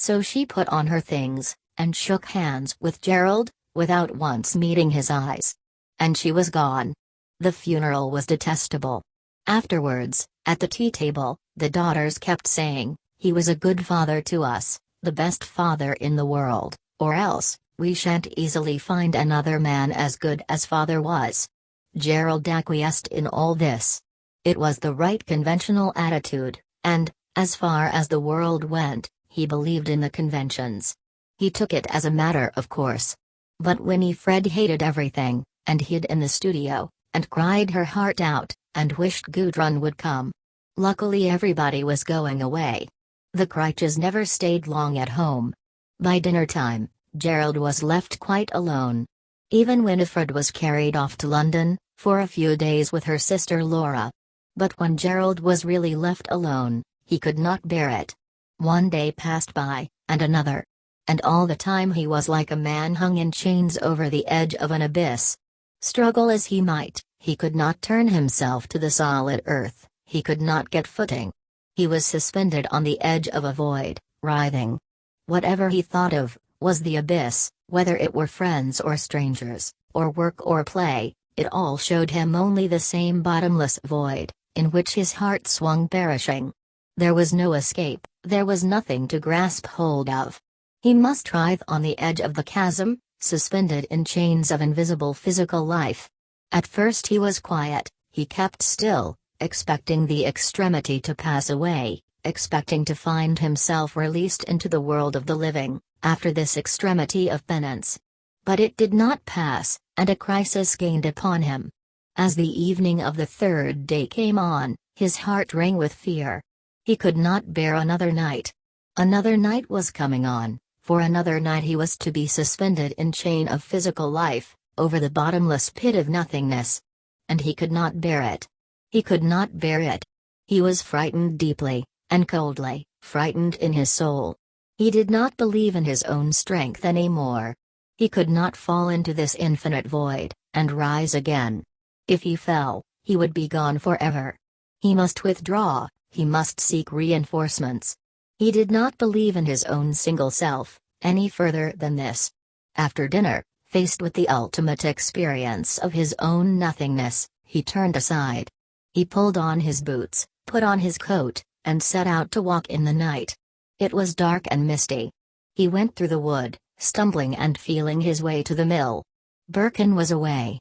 So she put on her things, and shook hands with Gerald, without once meeting his eyes. And she was gone. The funeral was detestable. Afterwards, at the tea table, the daughters kept saying, "He was a good father to us, the best father in the world, or else, we shan't easily find another man as good as father was." Gerald acquiesced in all this. It was the right conventional attitude, and, as far as the world went, he believed in the conventions. He took it as a matter of course. But Winifred hated everything, and hid in the studio, and cried her heart out, and wished Gudrun would come. Luckily everybody was going away. The Criches never stayed long at home. By dinner time, Gerald was left quite alone. Even Winifred was carried off to London, for a few days with her sister Laura. But when Gerald was really left alone, he could not bear it. One day passed by, and another. And all the time he was like a man hung in chains over the edge of an abyss. Struggle as he might, he could not turn himself to the solid earth, he could not get footing. He was suspended on the edge of a void, writhing. Whatever he thought of, was the abyss, whether it were friends or strangers, or work or play, it all showed him only the same bottomless void, in which his heart swung perishing. There was no escape, there was nothing to grasp hold of. He must writhe on the edge of the chasm, suspended in chains of invisible physical life. At first he was quiet, he kept still, expecting the extremity to pass away, expecting to find himself released into the world of the living, after this extremity of penance. But it did not pass, and a crisis gained upon him. As the evening of the third day came on, his heart rang with fear. He could not bear another night. Another night was coming on, for another night he was to be suspended in chain of physical life, over the bottomless pit of nothingness. And he could not bear it. He could not bear it. He was frightened deeply, and coldly, frightened in his soul. He did not believe in his own strength any more. He could not fall into this infinite void, and rise again. If he fell, he would be gone forever. He must withdraw, he must seek reinforcements. He did not believe in his own single self, any further than this. After dinner, faced with the ultimate experience of his own nothingness, he turned aside. He pulled on his boots, put on his coat, and set out to walk in the night. It was dark and misty. He went through the wood, stumbling and feeling his way to the mill. Birkin was away.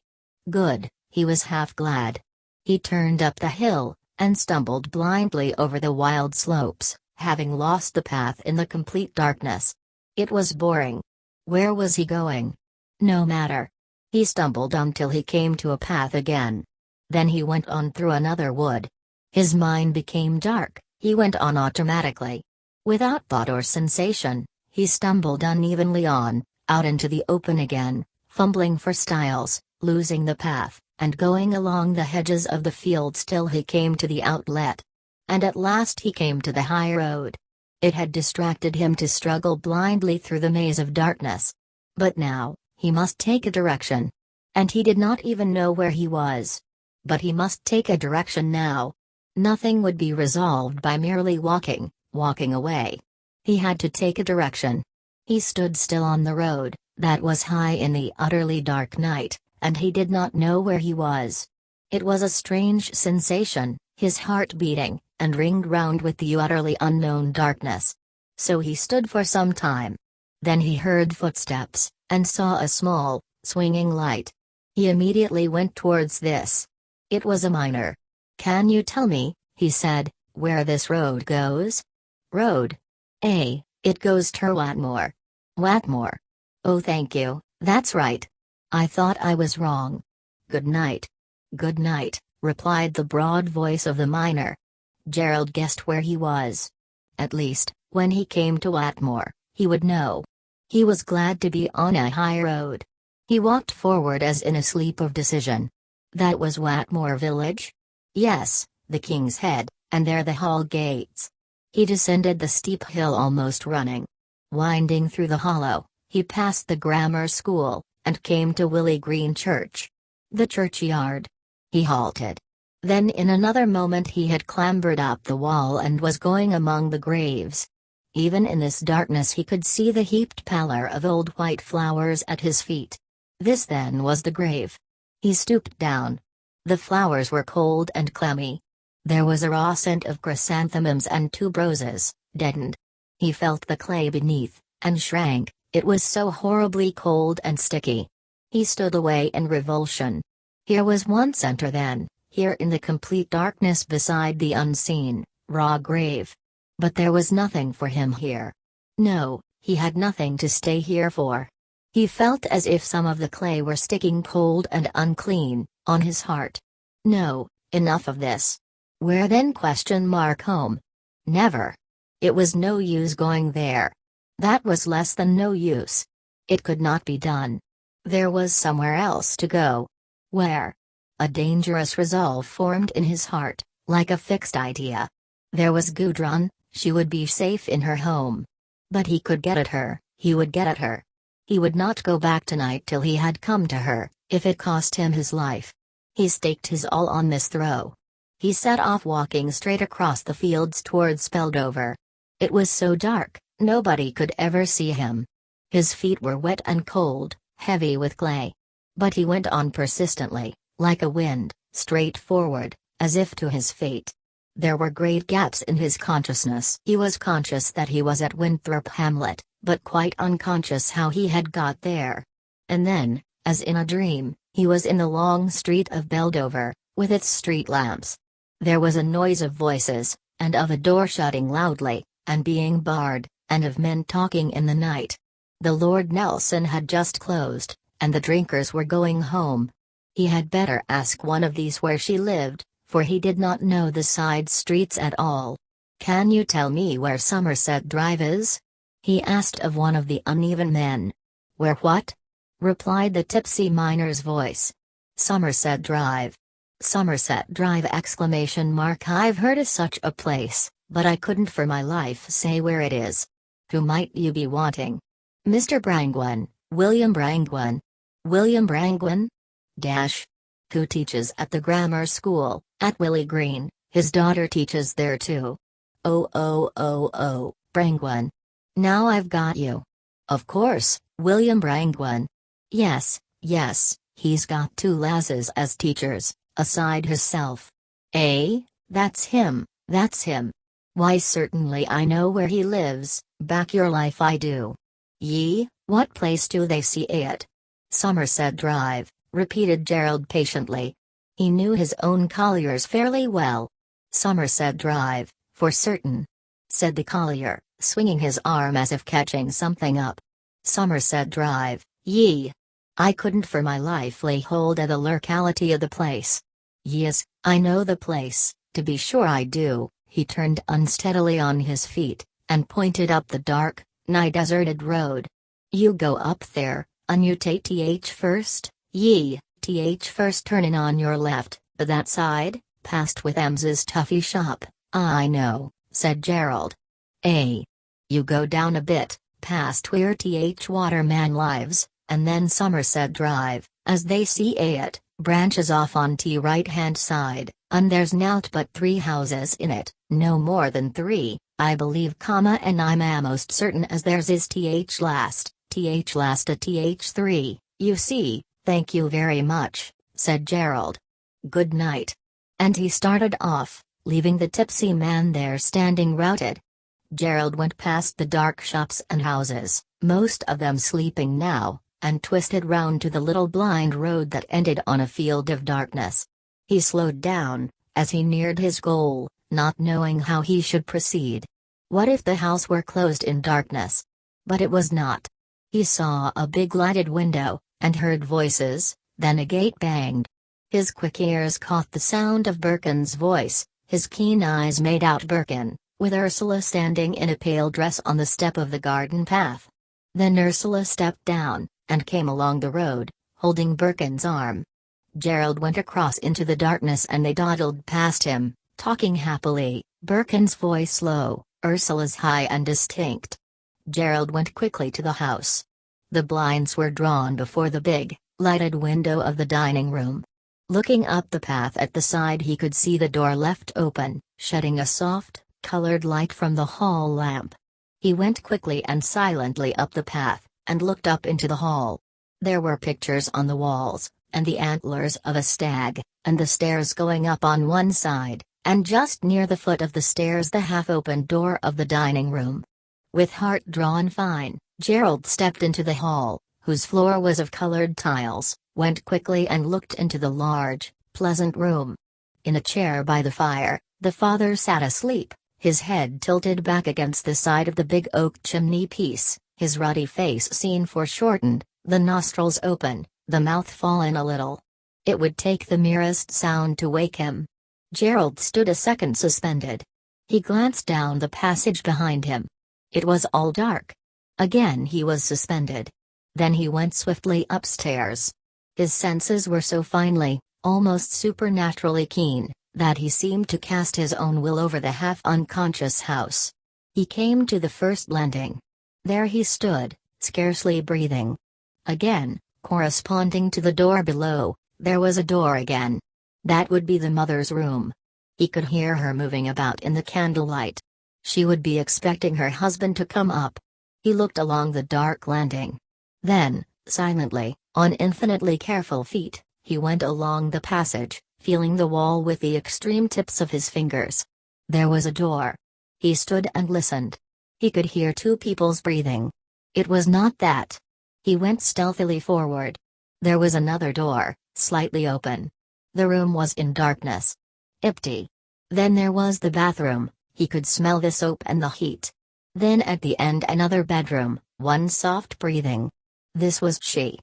Good, he was half glad. He turned up the hill, and stumbled blindly over the wild slopes, having lost the path in the complete darkness. It was boring. Where was he going? No matter. He stumbled until he came to a path again. Then he went on through another wood. His mind became dark, he went on automatically. Without thought or sensation, he stumbled unevenly on, out into the open again, fumbling for stiles, losing the path, and going along the hedges of the fields till he came to the outlet. And at last he came to the high road. It had distracted him to struggle blindly through the maze of darkness. But now, he must take a direction. And he did not even know where he was. But he must take a direction now. Nothing would be resolved by merely walking away. He had to take a direction. He stood still on the road, that was high in the utterly dark night, and he did not know where he was. It was a strange sensation, his heart beating, and ringed round with the utterly unknown darkness. So he stood for some time. Then he heard footsteps, and saw a small, swinging light. He immediately went towards this. It was a miner. "Can you tell me," he said, "where this road goes?" "Road? It goes to Watmore." "Watmore? Oh, thank you, that's right. I thought I was wrong. Good night." "Good night," replied the broad voice of the miner. Gerald guessed where he was. At least, when he came to Watmore, he would know. He was glad to be on a high road. He walked forward as in a sleep of decision. That was Watmore village? Yes, the King's Head, and there the hall gates. He descended the steep hill almost running. Winding through the hollow, he passed the grammar school, and came to Willey Green Church. The churchyard. He halted. Then in another moment he had clambered up the wall and was going among the graves. Even in this darkness he could see the heaped pallor of old white flowers at his feet. This then was the grave. He stooped down. The flowers were cold and clammy. There was a raw scent of chrysanthemums and tuberoses, deadened. He felt the clay beneath, and shrank, it was so horribly cold and sticky. He stood away in revulsion. Here was one center then, here in the complete darkness beside the unseen, raw grave. But there was nothing for him here. No, he had nothing to stay here for. He felt as if some of the clay were sticking cold and unclean, on his heart. No, enough of this. Where then? Home. Never. It was no use going there. That was less than no use. It could not be done. There was somewhere else to go. Where? A dangerous resolve formed in his heart, like a fixed idea. There was Gudrun, she would be safe in her home. But he could get at her, he would get at her. He would not go back tonight till he had come to her, if it cost him his life. He staked his all on this throw. He set off walking straight across the fields towards Speldover. It was so dark, nobody could ever see him. His feet were wet and cold, heavy with clay. But he went on persistently, like a wind, straight forward, as if to his fate. There were great gaps in his consciousness. He was conscious that he was at Winthrop Hamlet, but quite unconscious how he had got there. And then, as in a dream, he was in the long street of Beldover, with its street lamps. There was a noise of voices, and of a door shutting loudly, and being barred, and of men talking in the night. The Lord Nelson had just closed, and the drinkers were going home. He had better ask one of these where she lived, for he did not know the side streets at all. "Can you tell me where Somerset Drive is?" he asked of one of the uneven men. "Where what?" replied the tipsy miner's voice. "Somerset Drive. Somerset Drive!" I've heard of such a place, but I couldn't for my life say where it is. Who might you be wanting? "Mr. Brangwen, William Brangwen." "William Brangwen? Who teaches at the grammar school, at Willey Green. His daughter teaches there too." Oh, Brangwen. Now I've got you. Of course, William Brangwen. Yes, he's got two lasses as teachers, aside hisself. That's him. Why certainly I know where he lives, back your life I do. What place do they see it? "Somerset Drive," repeated Gerald patiently. He knew his own colliers fairly well. "Somerset Drive, for certain," said the collier, swinging his arm as if catching something up. "Somerset Drive, I couldn't for my life lay hold of the locality of the place." "Yes, I know the place, to be sure I do." He turned unsteadily on his feet, and pointed up the dark, nigh deserted road. "You go up there, and you take th first, th first turnin' on your left, that side, past with Ems's Tuffy shop." "I know," said Gerald. You go down a bit, past where th Waterman lives, and then Somerset Drive, as they see it, branches off on t right-hand side, and there's nowt but 3 houses in it, no more than 3, I believe, and I'm a'most certain as theirs is th last a th 3, you see." "Thank you very much," said Gerald. "Good night." And he started off, leaving the tipsy man there standing routed. Gerald went past the dark shops and houses, most of them sleeping now, and twisted round to the little blind road that ended on a field of darkness. He slowed down as he neared his goal, not knowing how he should proceed. What if the house were closed in darkness? But it was not. He saw a big lighted window, and heard voices, then a gate banged. His quick ears caught the sound of Birkin's voice, his keen eyes made out Birkin, with Ursula standing in a pale dress on the step of the garden path. Then Ursula stepped down, and came along the road, holding Birkin's arm. Gerald went across into the darkness and they dawdled past him, talking happily, Birkin's voice low, Ursula's high and distinct. Gerald went quickly to the house. The blinds were drawn before the big, lighted window of the dining room. Looking up the path at the side he could see the door left open, shedding a soft, colored light from the hall lamp. He went quickly and silently up the path, and looked up into the hall. There were pictures on the walls, and the antlers of a stag, and the stairs going up on one side, and just near the foot of the stairs the half-opened door of the dining room. With heart drawn fine, Gerald stepped into the hall, whose floor was of colored tiles, went quickly and looked into the large, pleasant room. In a chair by the fire, the father sat asleep, his head tilted back against the side of the big oak chimney-piece, his ruddy face seen foreshortened, the nostrils open, the mouth fallen a little. It would take the merest sound to wake him. Gerald stood a second suspended. He glanced down the passage behind him. It was all dark. Again he was suspended. Then he went swiftly upstairs. His senses were so finely, almost supernaturally keen, that he seemed to cast his own will over the half-unconscious house. He came to the first landing. There he stood, scarcely breathing. Again, corresponding to the door below, there was a door again. That would be the mother's room. He could hear her moving about in the candlelight. She would be expecting her husband to come up. He looked along the dark landing. Then, silently, on infinitely careful feet, he went along the passage, feeling the wall with the extreme tips of his fingers. There was a door. He stood and listened. He could hear two people's breathing. It was not that. He went stealthily forward. There was another door, slightly open. The room was in darkness. Empty. Then there was the bathroom, he could smell the soap and the heat. Then at the end another bedroom, one soft breathing. This was she.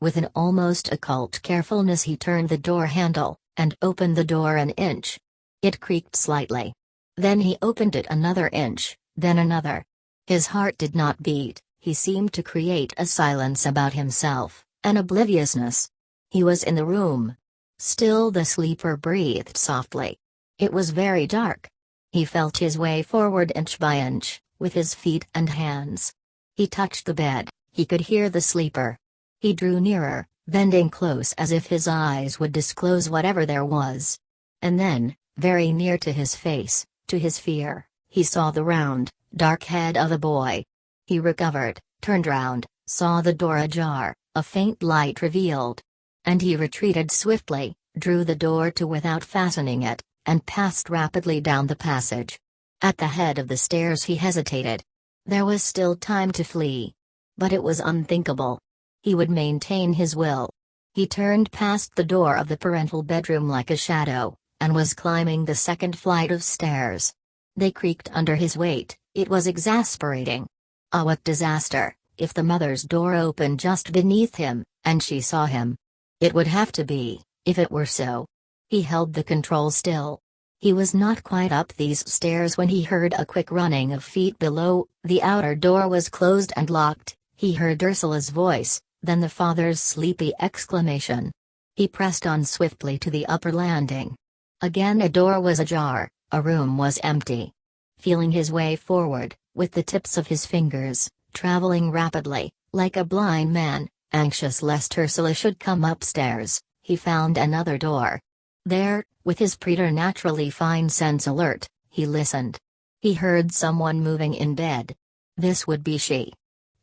With an almost occult carefulness he turned the door handle, and opened the door an inch. It creaked slightly. Then he opened it another inch, then another. His heart did not beat, he seemed to create a silence about himself, an obliviousness. He was in the room. Still the sleeper breathed softly. It was very dark. He felt his way forward inch by inch, with his feet and hands. He touched the bed, he could hear the sleeper. He drew nearer, bending close as if his eyes would disclose whatever there was. And then, very near to his face, to his fear, he saw the round, dark head of a boy. He recovered, turned round, saw the door ajar, a faint light revealed. And he retreated swiftly, drew the door to without fastening it, and passed rapidly down the passage. At the head of the stairs he hesitated. There was still time to flee. But it was unthinkable. He would maintain his will. He turned past the door of the parental bedroom like a shadow, and was climbing the second flight of stairs. They creaked under his weight, it was exasperating. Ah, what disaster, if the mother's door opened just beneath him, and she saw him. It would have to be, if it were so. He held the control still. He was not quite up these stairs when he heard a quick running of feet below, the outer door was closed and locked, he heard Ursula's voice, then the father's sleepy exclamation. He pressed on swiftly to the upper landing. Again a door was ajar, a room was empty. Feeling his way forward, with the tips of his fingers, traveling rapidly, like a blind man, anxious lest Ursula should come upstairs, he found another door. There, with his preternaturally fine sense alert, he listened. He heard someone moving in bed. This would be she.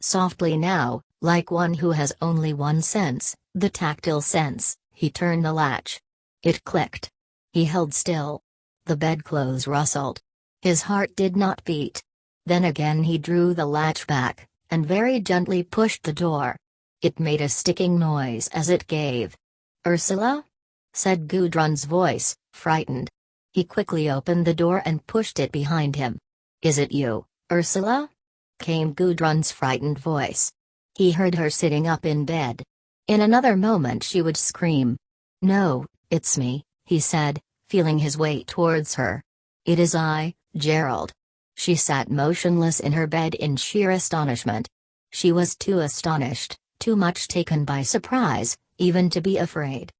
Softly now, like one who has only one sense, the tactile sense, he turned the latch. It clicked. He held still. The bedclothes rustled. His heart did not beat. Then again he drew the latch back, and very gently pushed the door. It made a sticking noise as it gave. "Ursula?" said Gudrun's voice, frightened. He quickly opened the door and pushed it behind him. "Is it you, Ursula?" came Gudrun's frightened voice. He heard her sitting up in bed. In another moment she would scream. "No, it's me," he said, feeling his way towards her. "It is I, Gerald." She sat motionless in her bed in sheer astonishment. She was too astonished, too much taken by surprise, even to be afraid.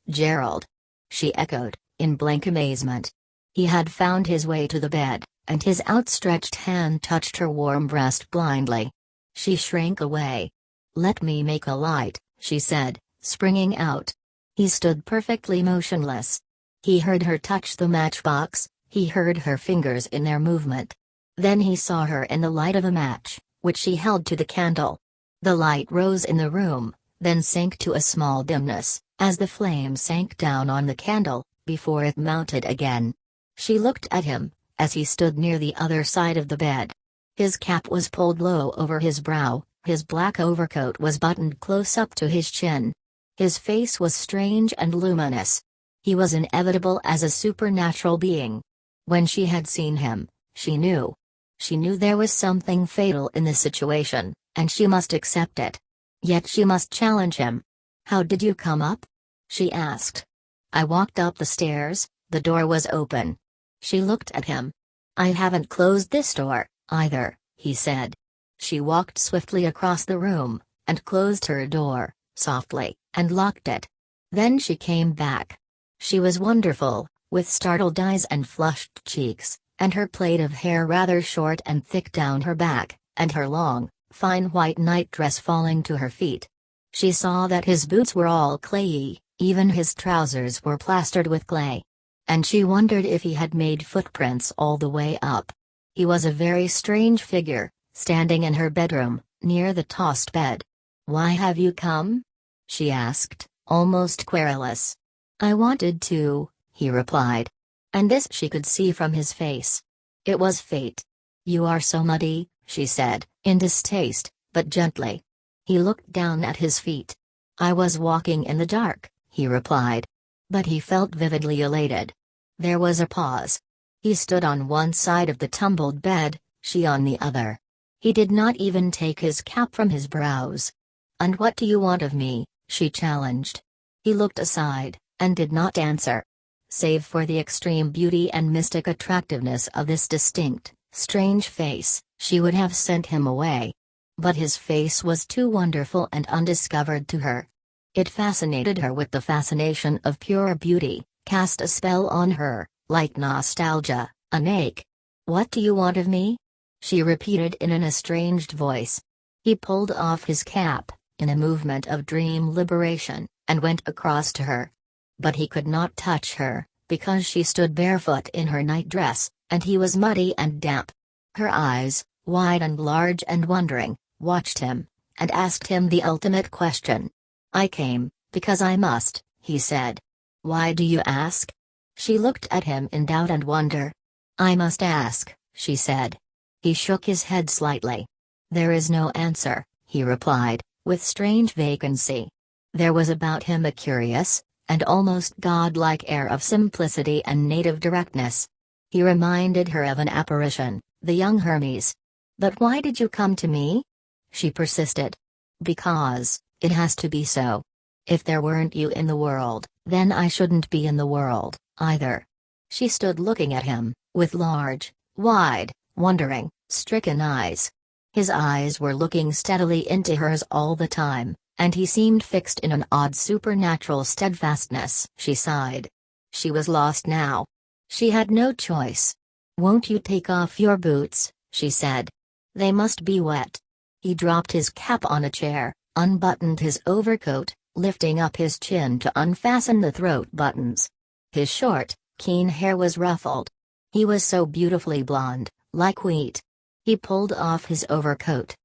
"Gerald?" she echoed, in blank amazement. He had found his way to the bed, and his outstretched hand touched her warm breast blindly. She shrank away. "Let me make a light," she said, springing out. He stood perfectly motionless. He heard her touch the matchbox, he heard her fingers in their movement. Then he saw her in the light of a match, which she held to the candle. The light rose in the room, then sank to a small dimness, as the flame sank down on the candle, before it mounted again. She looked at him, as he stood near the other side of the bed. His cap was pulled low over his brow, his black overcoat was buttoned close up to his chin. His face was strange and luminous. He was inevitable as a supernatural being. When she had seen him, she knew. She knew there was something fatal in the situation, and she must accept it. Yet she must challenge him. "How did you come up?" she asked. "I walked up the stairs, the door was open." She looked at him. "I haven't closed this door, either," he said. She walked swiftly across the room, and closed her door, softly, and locked it. Then she came back. She was wonderful, with startled eyes and flushed cheeks, and her plait of hair rather short and thick down her back, and her long, fine white nightdress falling to her feet. She saw that his boots were all clayey, even his trousers were plastered with clay. And she wondered if he had made footprints all the way up. He was a very strange figure, standing in her bedroom, near the tossed bed. "Why have you come?" she asked, almost querulous. "I wanted to," he replied. And this she could see from his face. It was fate. "You are so muddy," she said, in distaste, but gently. He looked down at his feet. "I was walking in the dark," he replied. But he felt vividly elated. There was a pause. He stood on one side of the tumbled bed, she on the other. He did not even take his cap from his brows. "And what do you want of me?" she challenged. He looked aside, and did not answer. Save for the extreme beauty and mystic attractiveness of this distinct, strange face, she would have sent him away. But his face was too wonderful and undiscovered to her. It fascinated her with the fascination of pure beauty, cast a spell on her, like nostalgia, an ache. "What do you want of me?" she repeated in an estranged voice. He pulled off his cap, in a movement of dream liberation, and went across to her. But he could not touch her, because she stood barefoot in her nightdress, and he was muddy and damp. Her eyes, wide and large and wondering, watched him, and asked him the ultimate question. "I came, because I must," he said. "Why do you ask?" She looked at him in doubt and wonder. "I must ask," she said. He shook his head slightly. "There is no answer," he replied, with strange vacancy. There was about him a curious, and almost godlike air of simplicity and native directness. He reminded her of an apparition, the young Hermes. "But why did you come to me?" she persisted. "Because, it has to be so. If there weren't you in the world, then I shouldn't be in the world, either." She stood looking at him, with large, wide, wondering, stricken eyes. His eyes were looking steadily into hers all the time, and he seemed fixed in an odd supernatural steadfastness. She sighed. She was lost now. She had no choice. "Won't you take off your boots?" she said. "They must be wet." He dropped his cap on a chair, unbuttoned his overcoat, lifting up his chin to unfasten the throat buttons. His short, keen hair was ruffled. He was so beautifully blonde, like wheat. He pulled off his overcoat.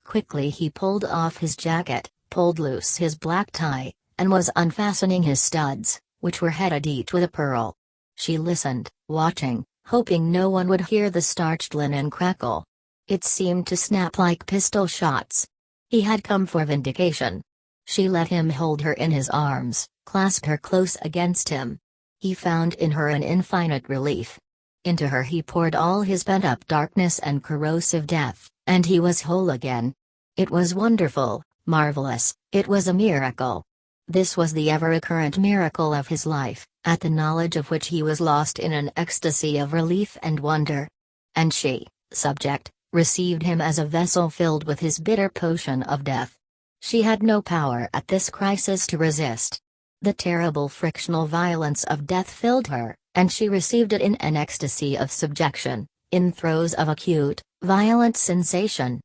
Quickly he pulled off his jacket, pulled loose his black tie, and was unfastening his studs, which were headed each with a pearl. She listened, watching, hoping no one would hear the starched linen crackle. It seemed to snap like pistol shots. He had come for vindication. She let him hold her in his arms, clasp her close against him. He found in her an infinite relief. Into her he poured all his pent-up darkness and corrosive death, and he was whole again. It was wonderful, marvelous, it was a miracle. This was the ever-recurrent miracle of his life, at the knowledge of which he was lost in an ecstasy of relief and wonder. And she, subject, received him as a vessel filled with his bitter potion of death. She had no power at this crisis to resist. The terrible frictional violence of death filled her, and she received it in an ecstasy of subjection, in throes of acute, violent sensation.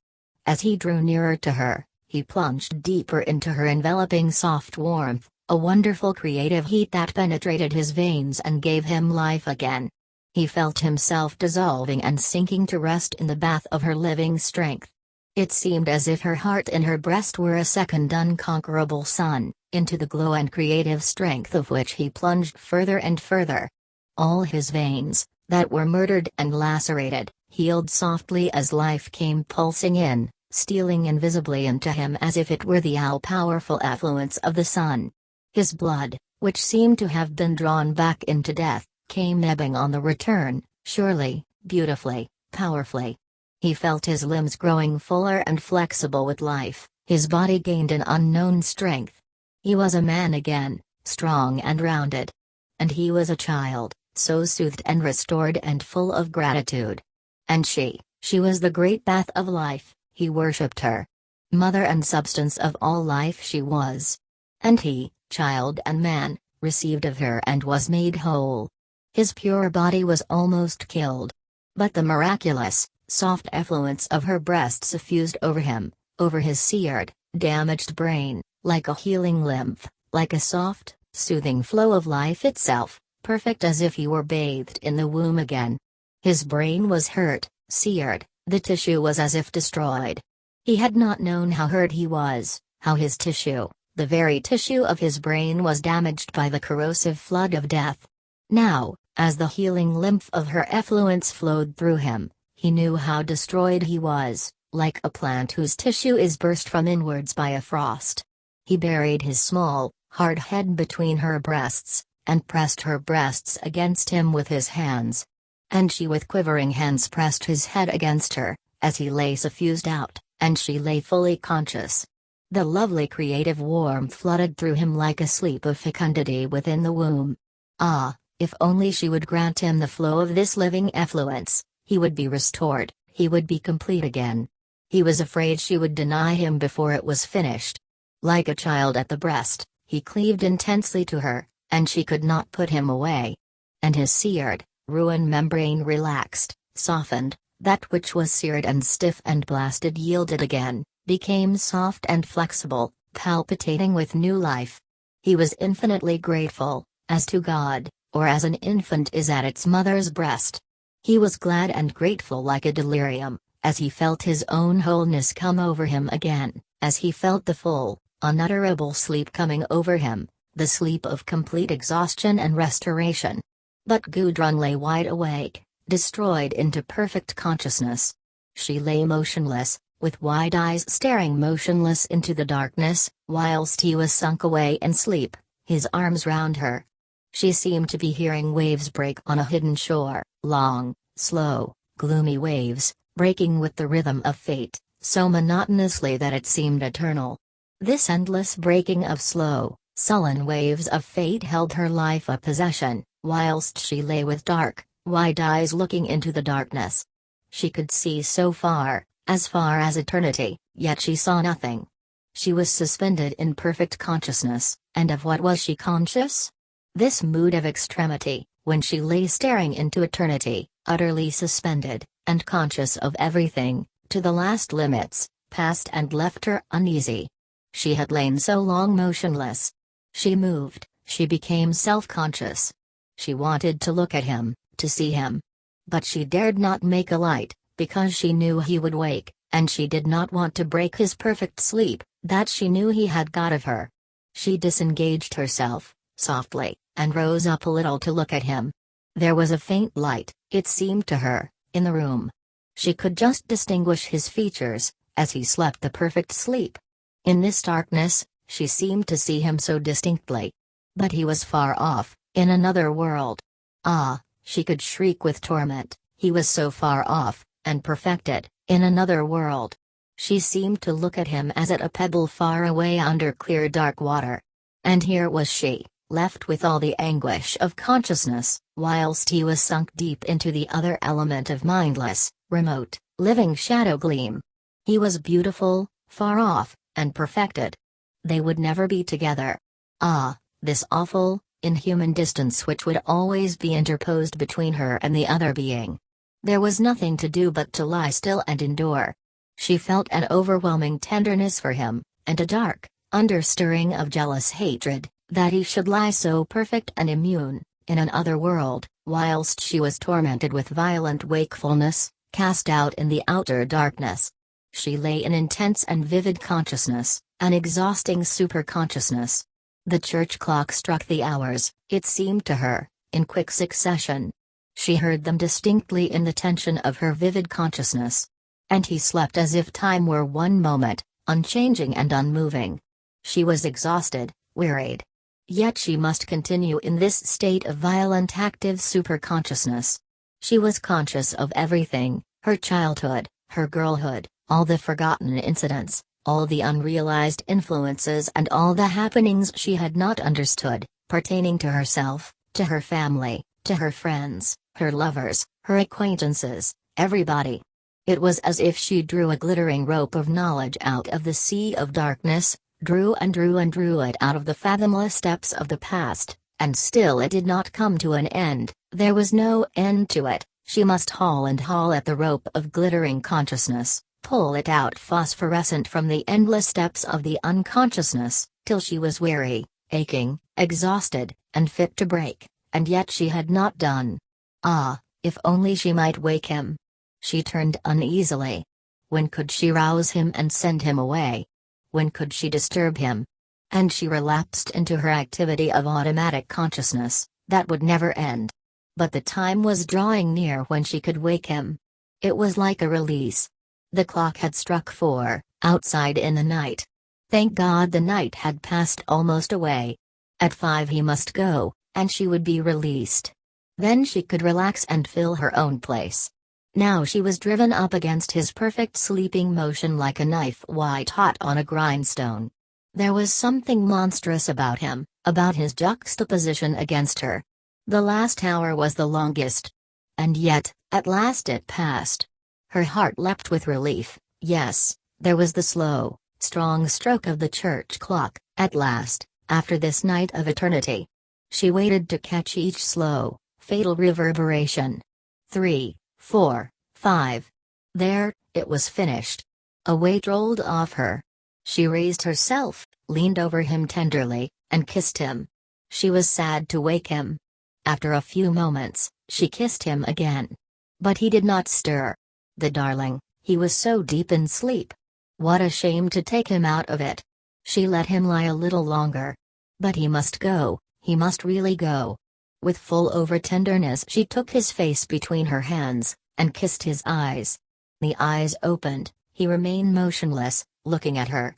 As he drew nearer to her, he plunged deeper into her enveloping soft warmth, a wonderful creative heat that penetrated his veins and gave him life again. He felt himself dissolving and sinking to rest in the bath of her living strength. It seemed as if her heart in her breast were a second unconquerable sun, into the glow and creative strength of which he plunged further and further. All his veins, that were murdered and lacerated, healed softly as life came pulsing in, stealing invisibly into him as if it were the all-powerful effluence of the sun. His blood, which seemed to have been drawn back into death, came ebbing on the return, surely, beautifully, powerfully. He felt his limbs growing fuller and flexible with life, his body gained an unknown strength. He was a man again, strong and rounded. And he was a child, so soothed and restored and full of gratitude. And she was the great bath of life, he worshipped her. Mother and substance of all life she was. And he, child and man, received of her and was made whole. His pure body was almost killed. But the miraculous, soft effluence of her breast suffused over him, over his seared, damaged brain, like a healing lymph, like a soft, soothing flow of life itself, perfect as if he were bathed in the womb again. His brain was hurt, seared, the tissue was as if destroyed. He had not known how hurt he was, how his tissue, the very tissue of his brain was damaged by the corrosive flood of death. Now, as the healing lymph of her effluence flowed through him, he knew how destroyed he was, like a plant whose tissue is burst from inwards by a frost. He buried his small, hard head between her breasts, and pressed her breasts against him with his hands. And she with quivering hands pressed his head against her, as he lay suffused out, and she lay fully conscious. The lovely creative warmth flooded through him like a sleep of fecundity within the womb. Ah, if only she would grant him the flow of this living effluence, he would be restored, he would be complete again. He was afraid she would deny him before it was finished. Like a child at the breast, he cleaved intensely to her, and she could not put him away. And his seared, ruined membrane relaxed, softened, that which was seared and stiff and blasted yielded again, became soft and flexible, palpitating with new life. He was infinitely grateful, as to God, or as an infant is at its mother's breast. He was glad and grateful like a delirium, as he felt his own wholeness come over him again, as he felt the full, unutterable sleep coming over him, the sleep of complete exhaustion and restoration. But Gudrun lay wide awake, destroyed into perfect consciousness. She lay motionless, with wide eyes staring motionless into the darkness, whilst he was sunk away in sleep, his arms round her. She seemed to be hearing waves break on a hidden shore, long, slow, gloomy waves, breaking with the rhythm of fate, so monotonously that it seemed eternal. This endless breaking of slow, sullen waves of fate held her life a possession, whilst she lay with dark, wide eyes looking into the darkness. She could see so far as eternity, yet she saw nothing. She was suspended in perfect consciousness, and of what was she conscious? This mood of extremity, when she lay staring into eternity, utterly suspended, and conscious of everything, to the last limits, passed and left her uneasy. She had lain so long motionless. She moved, she became self-conscious. She wanted to look at him, to see him. But she dared not make a light, because she knew he would wake, and she did not want to break his perfect sleep, that she knew he had got of her. She disengaged herself, softly, and rose up a little to look at him. There was a faint light, it seemed to her, in the room. She could just distinguish his features, as he slept the perfect sleep. In this darkness, she seemed to see him so distinctly. But he was far off, in another world. Ah, she could shriek with torment, he was so far off, and perfected, in another world. She seemed to look at him as at a pebble far away under clear dark water. And here was she, left with all the anguish of consciousness, whilst he was sunk deep into the other element of mindless, remote, living shadow gleam. He was beautiful, far off, and perfected. They would never be together. Ah, this awful, inhuman distance which would always be interposed between her and the other being. There was nothing to do but to lie still and endure. She felt an overwhelming tenderness for him, and a dark, understirring of jealous hatred, that he should lie so perfect and immune, in an other world, whilst she was tormented with violent wakefulness, cast out in the outer darkness. She lay in intense and vivid consciousness, an exhausting superconsciousness. The church clock struck the hours, it seemed to her, in quick succession. She heard them distinctly in the tension of her vivid consciousness. And he slept as if time were one moment, unchanging and unmoving. She was exhausted, wearied. Yet she must continue in this state of violent active superconsciousness. She was conscious of everything, her childhood, her girlhood, all the forgotten incidents, all the unrealized influences and all the happenings she had not understood, pertaining to herself, to her family, to her friends, her lovers, her acquaintances, everybody. It was as if she drew a glittering rope of knowledge out of the sea of darkness, drew and drew and drew it out of the fathomless depths of the past, and still it did not come to an end. There was no end to it. She must haul and haul at the rope of glittering consciousness, pull it out phosphorescent from the endless depths of the unconsciousness, till she was weary, aching, exhausted, and fit to break, and yet she had not done. Ah, if only she might wake him! She turned uneasily. When could she rouse him and send him away? When could she disturb him? And she relapsed into her activity of automatic consciousness, that would never end. But the time was drawing near when she could wake him. It was like a release. The clock had struck 4, outside in the night. Thank God the night had passed almost away. At 5 he must go, and she would be released. Then she could relax and fill her own place. Now she was driven up against his perfect sleeping motion like a knife white hot on a grindstone. There was something monstrous about him, about his juxtaposition against her. The last hour was the longest. And yet, at last it passed. Her heart leapt with relief. Yes, there was the slow, strong stroke of the church clock, at last, after this night of eternity. She waited to catch each slow, fatal reverberation. 3, 4, 5. There, it was finished. A weight rolled off her. She raised herself, leaned over him tenderly, and kissed him. She was sad to wake him. After a few moments, she kissed him again. But he did not stir. The darling, he was so deep in sleep. What a shame to take him out of it. She let him lie a little longer. But he must go, he must really go. With full over-tenderness she took his face between her hands, and kissed his eyes. The eyes opened, he remained motionless, looking at her.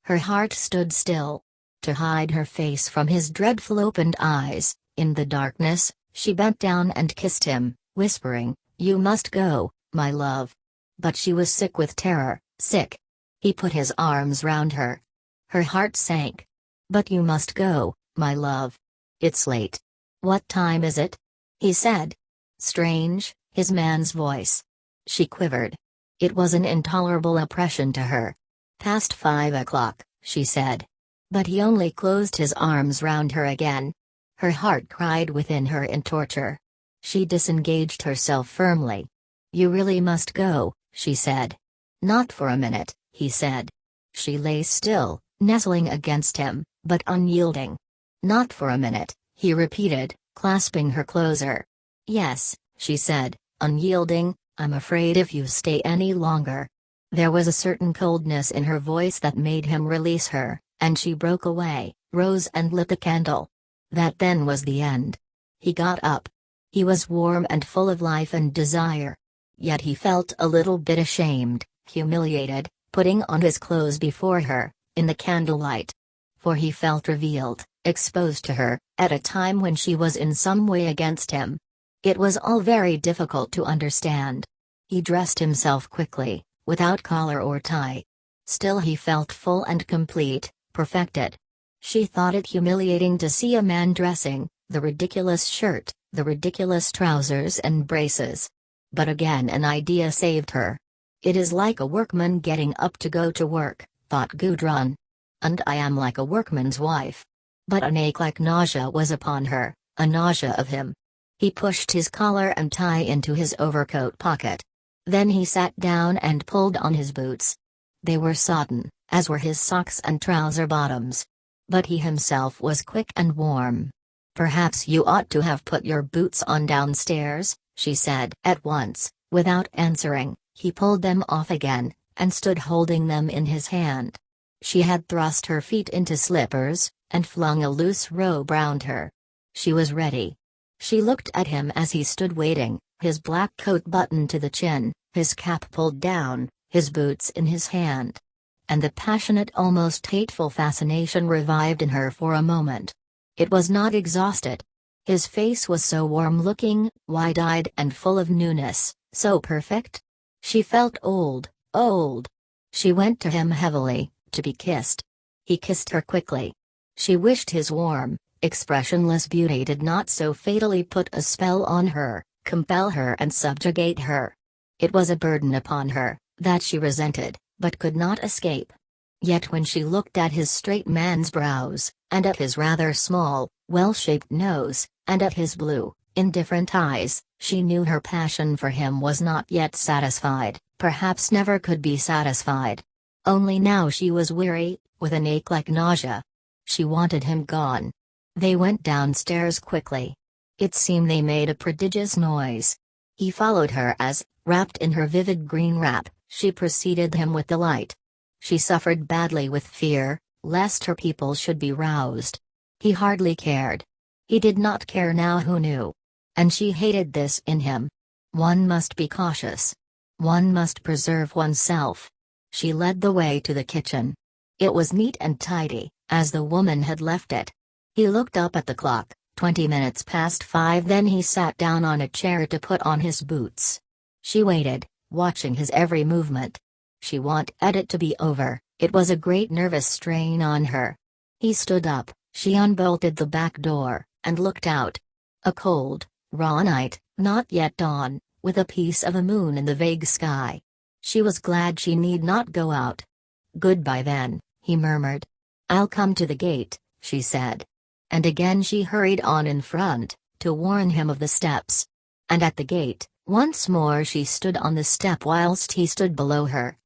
Her heart stood still. To hide her face from his dreadful opened eyes, in the darkness, she bent down and kissed him, whispering, "You must go, my love." But she was sick with terror, sick. He put his arms round her. Her heart sank. "But you must go, my love. It's late." "What time is it?" he said. Strange, his man's voice. She quivered. It was an intolerable oppression to her. "Past 5 o'clock," she said. But he only closed his arms round her again. Her heart cried within her in torture. She disengaged herself firmly. "You really must go," she said. "Not for a minute," he said. She lay still, nestling against him, but unyielding. "Not for a minute," he repeated, clasping her closer. "Yes," she said, unyielding, "I'm afraid if you stay any longer." There was a certain coldness in her voice that made him release her, and she broke away, rose and lit the candle. That then was the end. He got up. He was warm and full of life and desire. Yet he felt a little bit ashamed, humiliated, putting on his clothes before her, in the candlelight. For he felt revealed, exposed to her, at a time when she was in some way against him. It was all very difficult to understand. He dressed himself quickly, without collar or tie. Still he felt full and complete, perfected. She thought it humiliating to see a man dressing, the ridiculous shirt, the ridiculous trousers and braces. But again an idea saved her. It is like a workman getting up to go to work, thought Gudrun. And I am like a workman's wife. But an ache-like nausea was upon her, a nausea of him. He pushed his collar and tie into his overcoat pocket. Then he sat down and pulled on his boots. They were sodden, as were his socks and trouser bottoms. But he himself was quick and warm. "Perhaps you ought to have put your boots on downstairs," she said. At once, without answering, he pulled them off again, and stood holding them in his hand. She had thrust her feet into slippers, and flung a loose robe round her. She was ready. She looked at him as he stood waiting, his black coat buttoned to the chin, his cap pulled down, his boots in his hand. And the passionate, almost hateful fascination revived in her for a moment. It was not exhausted. His face was so warm-looking, wide-eyed and full of newness, so perfect. She felt old, old. She went to him heavily, to be kissed. He kissed her quickly. She wished his warm, expressionless beauty did not so fatally put a spell on her, compel her and subjugate her. It was a burden upon her, that she resented, but could not escape. Yet when she looked at his straight man's brows, and at his rather small, well-shaped nose, and at his blue, indifferent eyes, she knew her passion for him was not yet satisfied, perhaps never could be satisfied. Only now she was weary, with an ache like nausea. She wanted him gone. They went downstairs quickly. It seemed they made a prodigious noise. He followed her as, wrapped in her vivid green wrap, she preceded him with delight. She suffered badly with fear, lest her people should be roused. He hardly cared. He did not care now who knew. And she hated this in him. One must be cautious. One must preserve oneself. She led the way to the kitchen. It was neat and tidy, as the woman had left it. He looked up at the clock, 20 minutes past 5. Then he sat down on a chair to put on his boots. She waited, watching his every movement. She wanted it to be over, it was a great nervous strain on her. He stood up, she unbolted the back door, and looked out. A cold, raw night, not yet dawn, with a piece of a moon in the vague sky. She was glad she need not go out. "Goodbye then," he murmured. "I'll come to the gate," she said. And again she hurried on in front, to warn him of the steps. And at the gate, once more she stood on the step whilst he stood below her.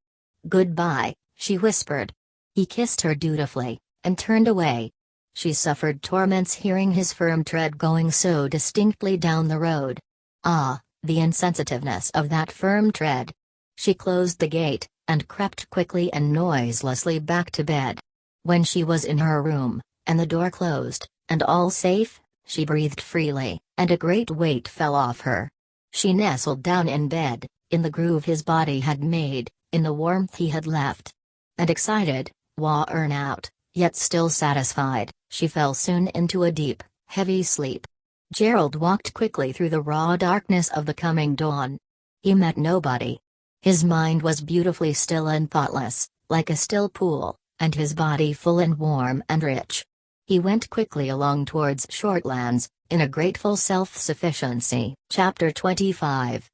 "Goodbye," she whispered. He kissed her dutifully, and turned away. She suffered torments hearing his firm tread going so distinctly down the road. Ah, the insensitiveness of that firm tread! She closed the gate, and crept quickly and noiselessly back to bed. When she was in her room, and the door closed, and all safe, she breathed freely, and a great weight fell off her. She nestled down in bed, in the groove his body had made, in the warmth he had left. And excited, worn out, yet still satisfied, she fell soon into a deep, heavy sleep. Gerald walked quickly through the raw darkness of the coming dawn. He met nobody. His mind was beautifully still and thoughtless, like a still pool, and his body full and warm and rich. He went quickly along towards Shortlands, in a grateful self-sufficiency. Chapter 25.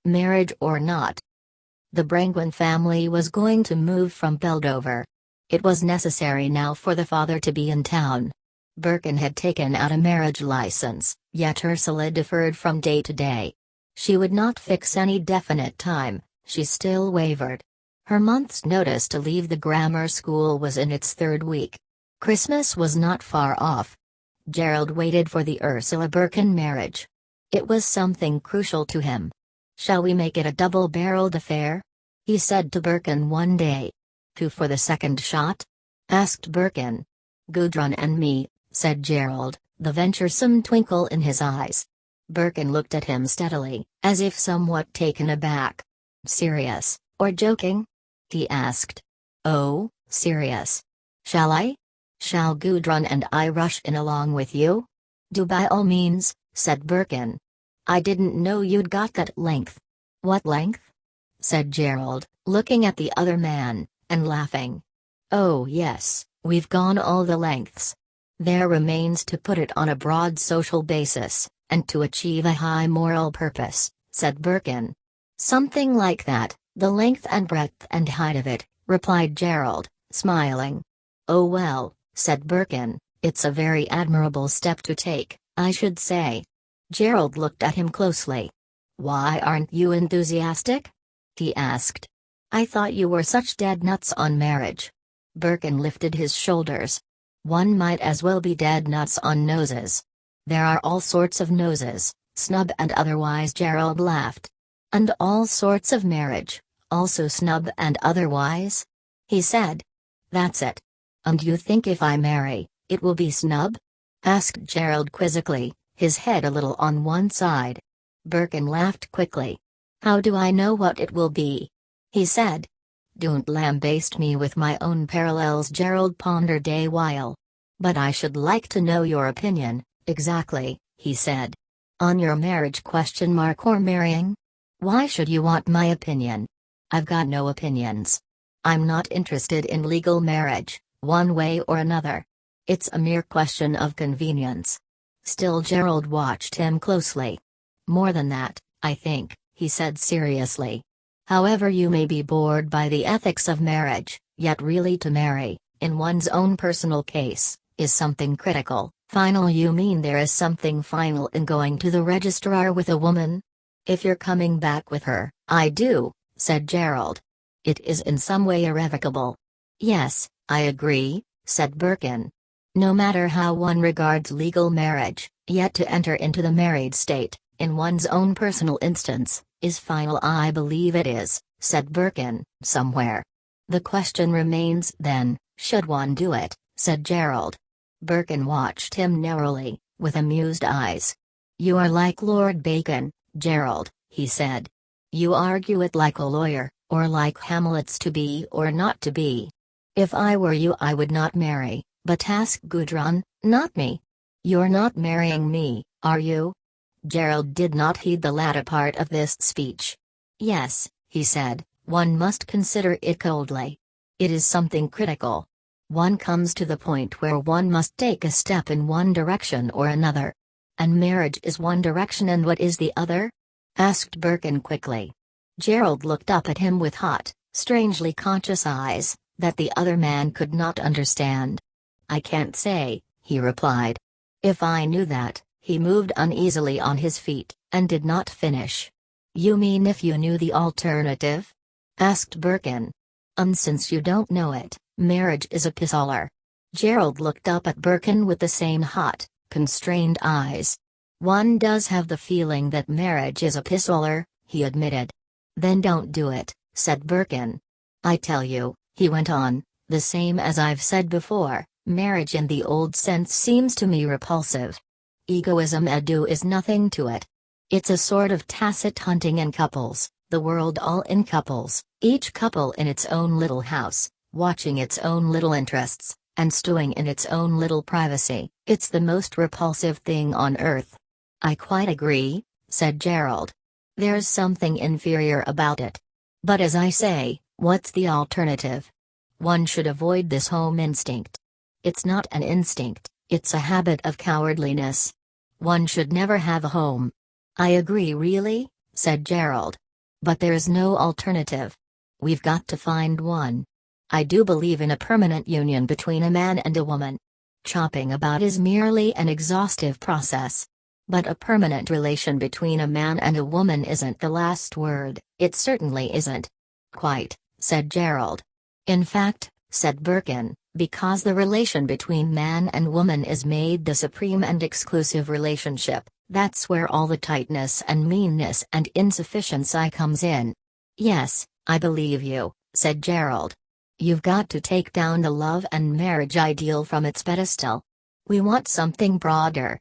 Marriage or not. The Brangwen family was going to move from Beldover. It was necessary now for the father to be in town. Birkin had taken out a marriage license, yet Ursula deferred from day to day. She would not fix any definite time, she still wavered. Her month's notice to leave the grammar school was in its 3rd week. Christmas was not far off. Gerald waited for the Ursula Birkin marriage. It was something crucial to him. "Shall we make it a double-barreled affair?" he said to Birkin one day. "Who for the second shot?" asked Birkin. "Gudrun and me," said Gerald, the venturesome twinkle in his eyes. Birkin looked at him steadily, as if somewhat taken aback. "Serious, or joking?" he asked. "Oh, serious. Shall I? Shall Gudrun and I rush in along with you?" "Do by all means," said Birkin. "I didn't know you'd got that length." "What length?" said Gerald, looking at the other man, and laughing. "Oh yes, we've gone all the lengths. There remains to put it on a broad social basis, and to achieve a high moral purpose," said Birkin. "Something like that, the length and breadth and height of it," replied Gerald, smiling. "Oh well," said Birkin, "it's a very admirable step to take, I should say." Gerald looked at him closely. "Why aren't you enthusiastic?" he asked. "I thought you were such dead nuts on marriage." Birkin lifted his shoulders. "One might as well be dead nuts on noses. There are all sorts of noses, snub and otherwise." Gerald laughed. "And all sorts of marriage, also snub and otherwise?" he said. "That's it. And you think if I marry, it will be snub?" asked Gerald quizzically, his head a little on one side. Birkin laughed quickly. "How do I know what it will be?" he said. "Don't lambaste me with my own parallels." Gerald pondered a while. "But I should like to know your opinion, exactly," he said. "On your marriage ? Or marrying? Why should you want my opinion? I've got no opinions. I'm not interested in legal marriage, one way or another. It's a mere question of convenience." Still Gerald watched him closely. "More than that, I think," he said seriously. "However you may be bored by the ethics of marriage, yet really to marry, in one's own personal case, is something critical, final." "You mean there is something final in going to the registrar with a woman?" "If you're coming back with her, I do," said Gerald. "It is in some way irrevocable." "Yes, I agree," said Birkin. "No matter how one regards legal marriage, yet to enter into the married state, in one's own personal instance, is final." "I believe it is," said Birkin, "somewhere. The question remains then, should one do it?" said Gerald. Birkin watched him narrowly, with amused eyes. "You are like Lord Bacon, Gerald," he said. "You argue it like a lawyer, or like Hamlet's to be or not to be. If I were you I would not marry, but ask Gudrun, not me. You're not marrying me, are you?" Gerald did not heed the latter part of this speech. "Yes," he said, "one must consider it coldly. It is something critical. One comes to the point where one must take a step in one direction or another." "And marriage is one direction, and what is the other?" asked Birkin quickly. Gerald looked up at him with hot, strangely conscious eyes, that the other man could not understand. "I can't say," he replied. "If I knew that," he moved uneasily on his feet, and did not finish. "You mean if you knew the alternative?" asked Birkin. "And since you don't know it, marriage is a pissoler." Gerald looked up at Birkin with the same hot, constrained eyes. "One does have the feeling that marriage is a pissoler," he admitted. "Then don't do it," said Birkin. "I tell you," he went on, "the same as I've said before, marriage in the old sense seems to me repulsive. Egoism is nothing to it. It's a sort of tacit hunting in couples, the world all in couples, each couple in its own little house, watching its own little interests, and stewing in its own little privacy. It's the most repulsive thing on earth." "I quite agree," said Gerald. "There's something inferior about it. But as I say, what's the alternative? One should avoid this home instinct. It's not an instinct, it's a habit of cowardliness. One should never have a home." "I agree really," said Gerald. "But there's no alternative. We've got to find one. I do believe in a permanent union between a man and a woman. Chopping about is merely an exhaustive process. But a permanent relation between a man and a woman isn't the last word, it certainly isn't." "Quite," said Gerald. "In fact," said Birkin, "because the relation between man and woman is made the supreme and exclusive relationship, that's where all the tightness and meanness and insufficiency comes in." "Yes, I believe you," said Gerald. "You've got to take down the love and marriage ideal from its pedestal. We want something broader."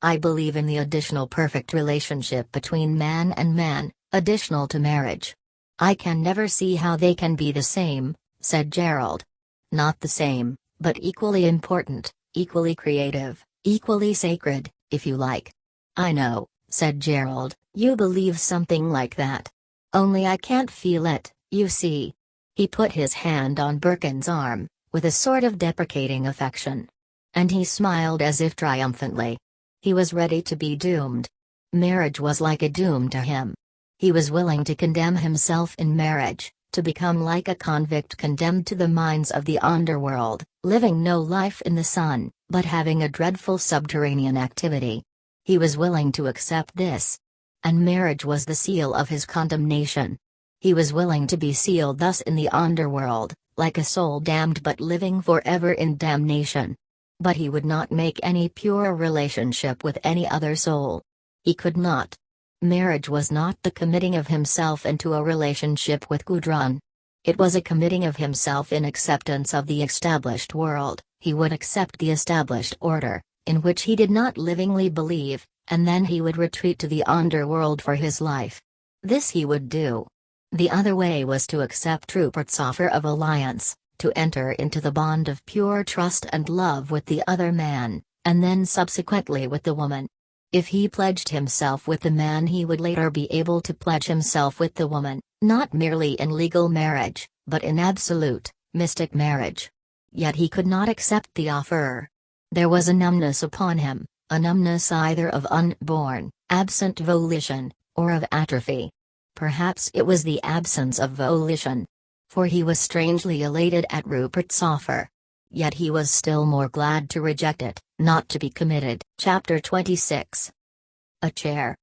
I believe in the additional perfect relationship between man and man, additional to marriage. I can never see how they can be the same, said Gerald. Not the same, but equally important, equally creative, equally sacred, if you like. I know, said Gerald, you believe something like that. Only I can't feel it, you see. He put his hand on Birkin's arm, with a sort of deprecating affection. And he smiled as if triumphantly. He was ready to be doomed. Marriage was like a doom to him. He was willing to condemn himself in marriage, to become like a convict condemned to the mines of the underworld, living no life in the sun, but having a dreadful subterranean activity. He was willing to accept this. And marriage was the seal of his condemnation. He was willing to be sealed thus in the underworld, like a soul damned but living forever in damnation. But he would not make any pure relationship with any other soul. He could not. Marriage was not the committing of himself into a relationship with Gudrun. It was a committing of himself in acceptance of the established world. He would accept the established order, in which he did not livingly believe, and then he would retreat to the underworld for his life. This he would do. The other way was to accept Rupert's offer of alliance, to enter into the bond of pure trust and love with the other man, and then subsequently with the woman. If he pledged himself with the man, he would later be able to pledge himself with the woman, not merely in legal marriage, but in absolute, mystic marriage. Yet he could not accept the offer. There was a numbness upon him, a numbness either of unborn, absent volition, or of atrophy. Perhaps it was the absence of volition. For he was strangely elated at Rupert's offer. Yet he was still more glad to reject it, not to be committed. Chapter 26. A chair.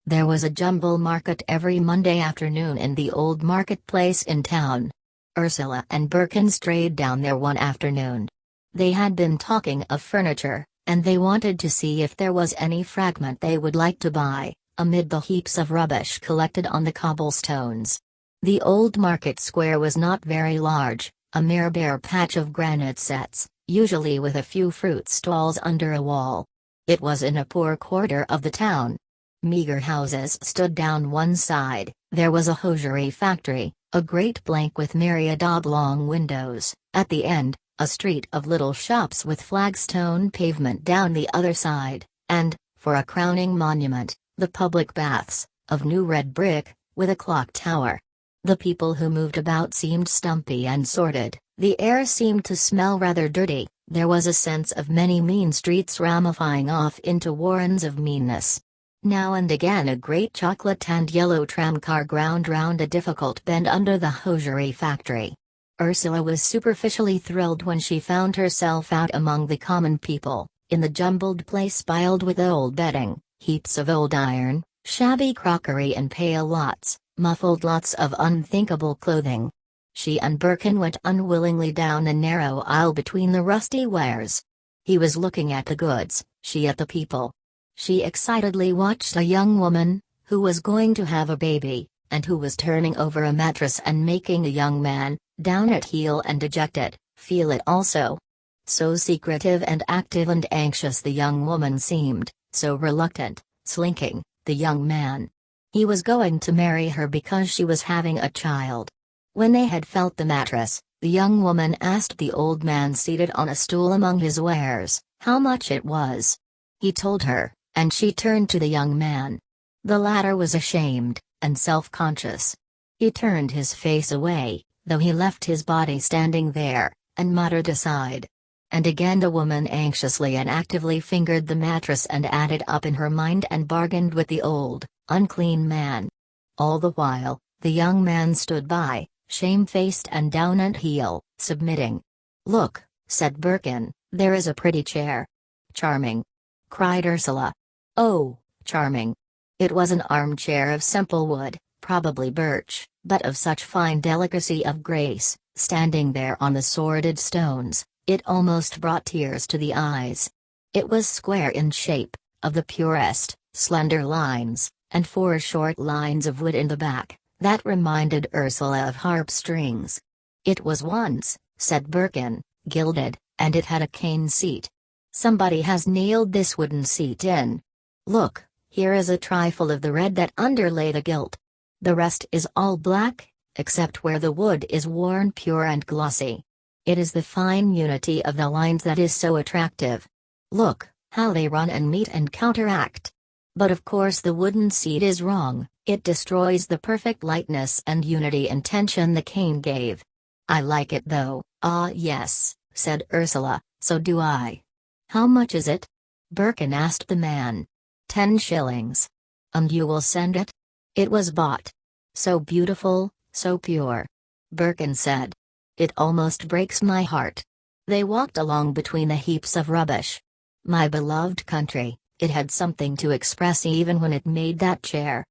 There was a jumble market every Monday afternoon in the old marketplace in town. Ursula and Birkin strayed down there one afternoon. They had been talking of furniture, and they wanted to see if there was any fragment they would like to buy, amid the heaps of rubbish collected on the cobblestones. The old market square was not very large, a mere bare patch of granite sets, usually with a few fruit stalls under a wall. It was in a poor quarter of the town. Meagre houses stood down one side, there was a hosiery factory, a great blank with myriad oblong windows, at the end, a street of little shops with flagstone pavement down the other side, and, for a crowning monument, the public baths, of new red brick, with a clock tower. The people who moved about seemed stumpy and sordid, the air seemed to smell rather dirty, there was a sense of many mean streets ramifying off into warrens of meanness. Now and again a great chocolate and yellow tramcar ground round a difficult bend under the hosiery factory. Ursula was superficially thrilled when she found herself out among the common people, in the jumbled place piled with old bedding, heaps of old iron, shabby crockery and pale lots, muffled lots of unthinkable clothing. She and Birkin went unwillingly down the narrow aisle between the rusty wares. He was looking at the goods, she at the people. She excitedly watched a young woman, who was going to have a baby, and who was turning over a mattress and making a young man, down at heel and dejected, feel it also. So secretive and active and anxious the young woman seemed, so reluctant, slinking, the young man. He was going to marry her because she was having a child. When they had felt the mattress, the young woman asked the old man seated on a stool among his wares, how much it was. He told her, and she turned to the young man. The latter was ashamed, and self-conscious. He turned his face away, though he left his body standing there, and muttered aside. And again the woman anxiously and actively fingered the mattress and added up in her mind and bargained with the old, unclean man. All the while, the young man stood by, shamefaced and down at heel, submitting. "Look," said Birkin, "there is a pretty chair." "Charming!" cried Ursula. "Oh, charming!" It was an armchair of simple wood, probably birch, but of such fine delicacy of grace, standing there on the sordid stones, it almost brought tears to the eyes. It was square in shape, of the purest, slender lines, and 4 short lines of wood in the back, that reminded Ursula of harp strings. "It was once," said Birkin, "gilded, and it had a cane seat." Somebody has nailed this wooden seat in. Look, here is a trifle of the red that underlay the gilt. The rest is all black, except where the wood is worn pure and glossy. It is the fine unity of the lines that is so attractive. Look, how they run and meet and counteract. But of course the wooden seat is wrong, it destroys the perfect lightness and unity and tension the cane gave. I like it though. Ah yes, said Ursula, so do I. How much is it? Birkin asked the man. 10 shillings. And you will send it? It was bought. So beautiful, so pure. Birkin said. It almost breaks my heart. They walked along between the heaps of rubbish. My beloved country, it had something to express even when it made that chair.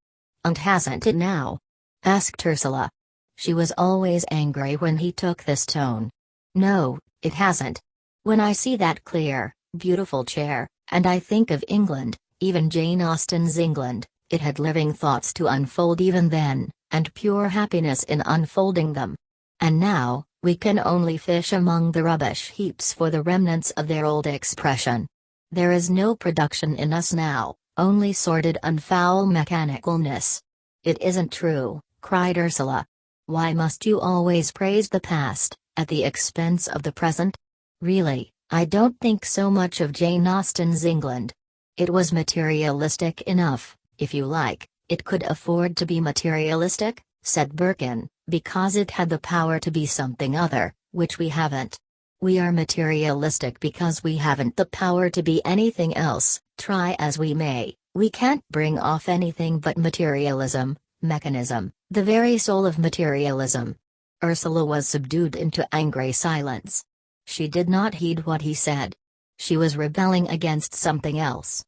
And hasn't it now? Asked Ursula. She was always angry when he took this tone. No, it hasn't. When I see that clear, beautiful chair, and I think of England, even Jane Austen's England, it had living thoughts to unfold even then, and pure happiness in unfolding them. And now, we can only fish among the rubbish heaps for the remnants of their old expression. There is no production in us now, only sordid and foul mechanicalness. It isn't true, cried Ursula. Why must you always praise the past, at the expense of the present? Really, I don't think so much of Jane Austen's England. It was materialistic enough, if you like, it could afford to be materialistic, said Birkin, because it had the power to be something other, which we haven't. We are materialistic because we haven't the power to be anything else, try as we may, we can't bring off anything but materialism, mechanism, the very soul of materialism. Ursula was subdued into angry silence. She did not heed what he said. She was rebelling against something else.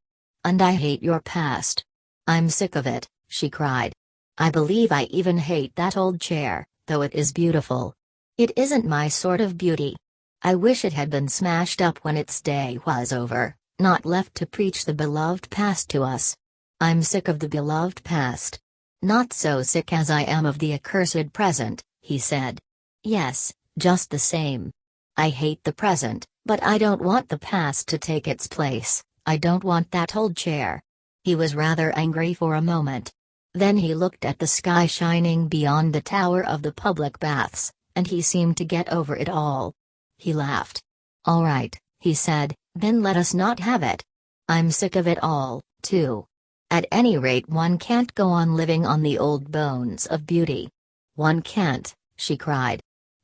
And I hate your past. I'm sick of it, she cried. I believe I even hate that old chair, though it is beautiful. It isn't my sort of beauty. I wish it had been smashed up when its day was over, not left to preach the beloved past to us. I'm sick of the beloved past. Not so sick as I am of the accursed present, he said. Yes, just the same. I hate the present, but I don't want the past to take its place, I don't want that old chair. He was rather angry for a moment. Then he looked at the sky shining beyond the tower of the public baths, and he seemed to get over it all. He laughed. All right, he said, then let us not have it. I'm sick of it all, too. At any rate one can't go on living on the old bones of beauty. One can't, she cried.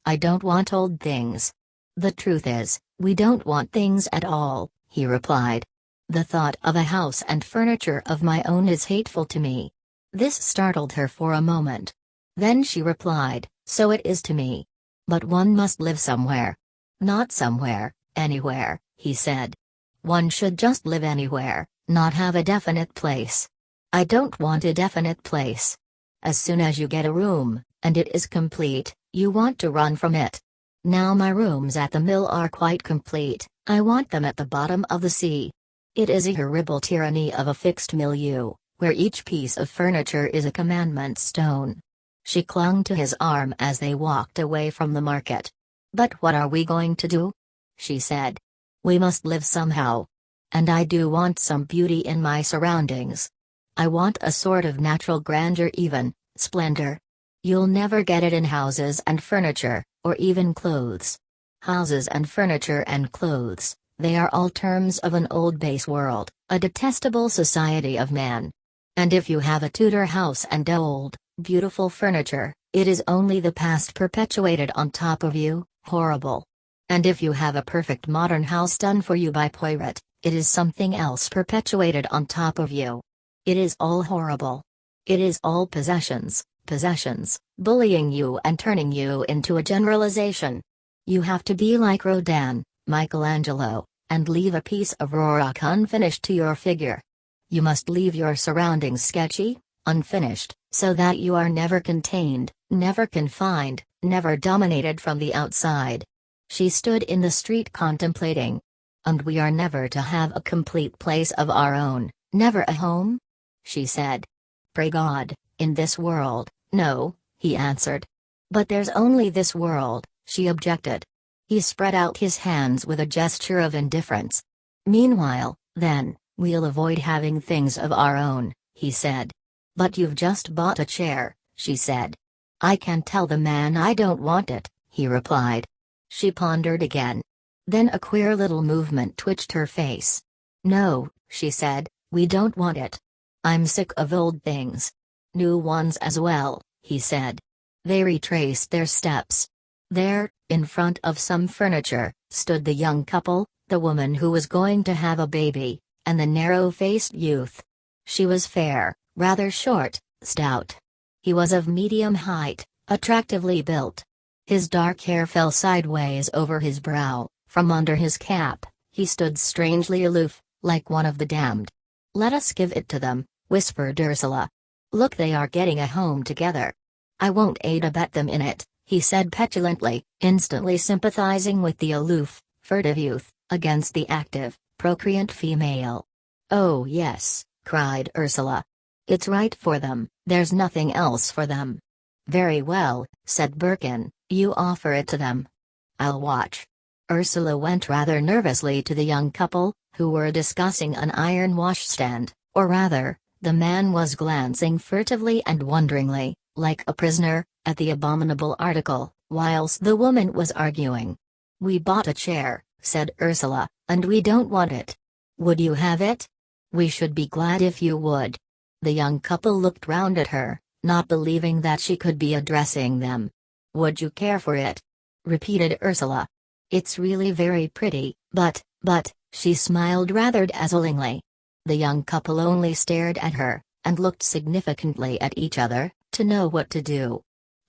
I don't want old things. The truth is, we don't want things at all, he replied. The thought of a house and furniture of my own is hateful to me. This startled her for a moment. Then she replied, so it is to me. But one must live somewhere. Not somewhere, anywhere, he said. One should just live anywhere, not have a definite place. I don't want a definite place. As soon as you get a room, and it is complete, you want to run from it. Now my rooms at the mill are quite complete, I want them at the bottom of the sea. It is a horrible tyranny of a fixed milieu, where each piece of furniture is a commandment stone. She clung to his arm as they walked away from the market. But what are we going to do? She said. We must live somehow. And I do want some beauty in my surroundings. I want a sort of natural grandeur even, splendor. You'll never get it in houses and furniture, or even clothes. Houses and furniture and clothes, they are all terms of an old base world, a detestable society of man. And if you have a Tudor house and old, beautiful furniture, it is only the past perpetuated on top of you, horrible. And if you have a perfect modern house done for you by Poirot, it is something else perpetuated on top of you. It is all horrible. It is all possessions, bullying you and turning you into a generalization. You have to be like Rodin, Michelangelo, and leave a piece of rock unfinished to your figure. You must leave your surroundings sketchy, unfinished, so that you are never contained, never confined, never dominated from the outside. She stood in the street contemplating. And we are never to have a complete place of our own, never a home? She said. Pray God, in this world, no, he answered. But there's only this world, she objected. He spread out his hands with a gesture of indifference. Meanwhile, then, we'll avoid having things of our own, he said. But you've just bought a chair, she said. I can tell the man I don't want it, he replied. She pondered again. Then a queer little movement twitched her face. No, she said, we don't want it. I'm sick of old things. New ones as well, he said. They retraced their steps. There, in front of some furniture, stood the young couple, the woman who was going to have a baby, and the narrow-faced youth. She was fair, rather short, stout. He was of medium height, attractively built. His dark hair fell sideways over his brow. From under his cap, he stood strangely aloof, like one of the damned. Let us give it to them, whispered Ursula. Look, they are getting a home together. I won't aid abet them in it, he said petulantly, instantly sympathizing with the aloof, furtive youth, against the active, procreant female. Oh yes, cried Ursula. It's right for them, there's nothing else for them. Very well, said Birkin, you offer it to them. I'll watch. Ursula went rather nervously to the young couple, who were discussing an iron washstand, or rather, the man was glancing furtively and wonderingly, like a prisoner, at the abominable article, whilst the woman was arguing. We bought a chair, said Ursula, and we don't want it. Would you have it? We should be glad if you would. The young couple looked round at her, not believing that she could be addressing them. Would you care for it? Repeated Ursula. It's really very pretty, but, she smiled rather dazzlingly. The young couple only stared at her, and looked significantly at each other, to know what to do.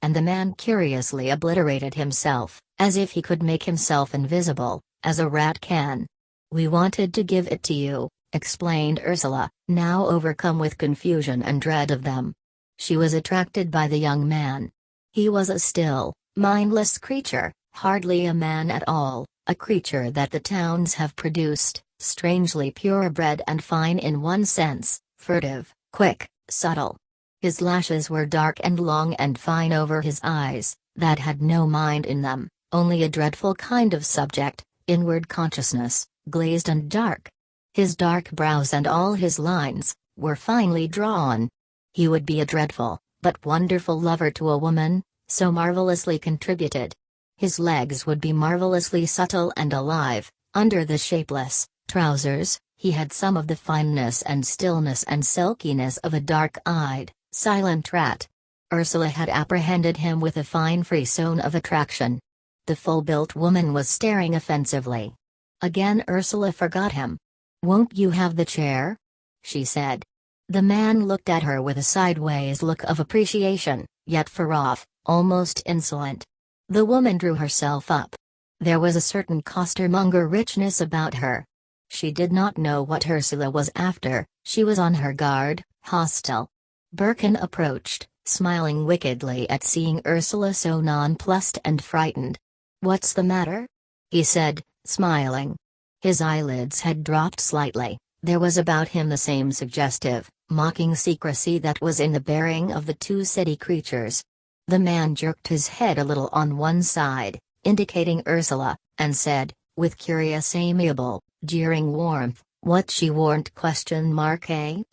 And the man curiously obliterated himself, as if he could make himself invisible, as a rat can. We wanted to give it to you, explained Ursula, now overcome with confusion and dread of them. She was attracted by the young man. He was a still, mindless creature, hardly a man at all, a creature that the towns have produced, strangely purebred and fine in one sense, furtive, quick, subtle. His lashes were dark and long and fine over his eyes, that had no mind in them, only a dreadful kind of subject, inward consciousness, glazed and dark. His dark brows and all his lines, were finely drawn. He would be a dreadful, but wonderful lover to a woman, so marvelously contributed. His legs would be marvelously subtle and alive, under the shapeless trousers, he had some of the fineness and stillness and silkiness of a dark-eyed, silent rat. Ursula had apprehended him with a fine frisson of attraction. The full-built woman was staring offensively. Again Ursula forgot him. Won't you have the chair? She said. The man looked at her with a sideways look of appreciation, yet far off, almost insolent. The woman drew herself up. There was a certain costermonger richness about her. She did not know what Ursula was after, she was on her guard, hostile. Birkin approached, smiling wickedly at seeing Ursula so nonplussed and frightened. What's the matter? He said, smiling. His eyelids had dropped slightly, there was about him the same suggestive, mocking secrecy that was in the bearing of the two city creatures. The man jerked his head a little on one side, indicating Ursula, and said, with curious amiable, jeering warmth, "What she warn't?"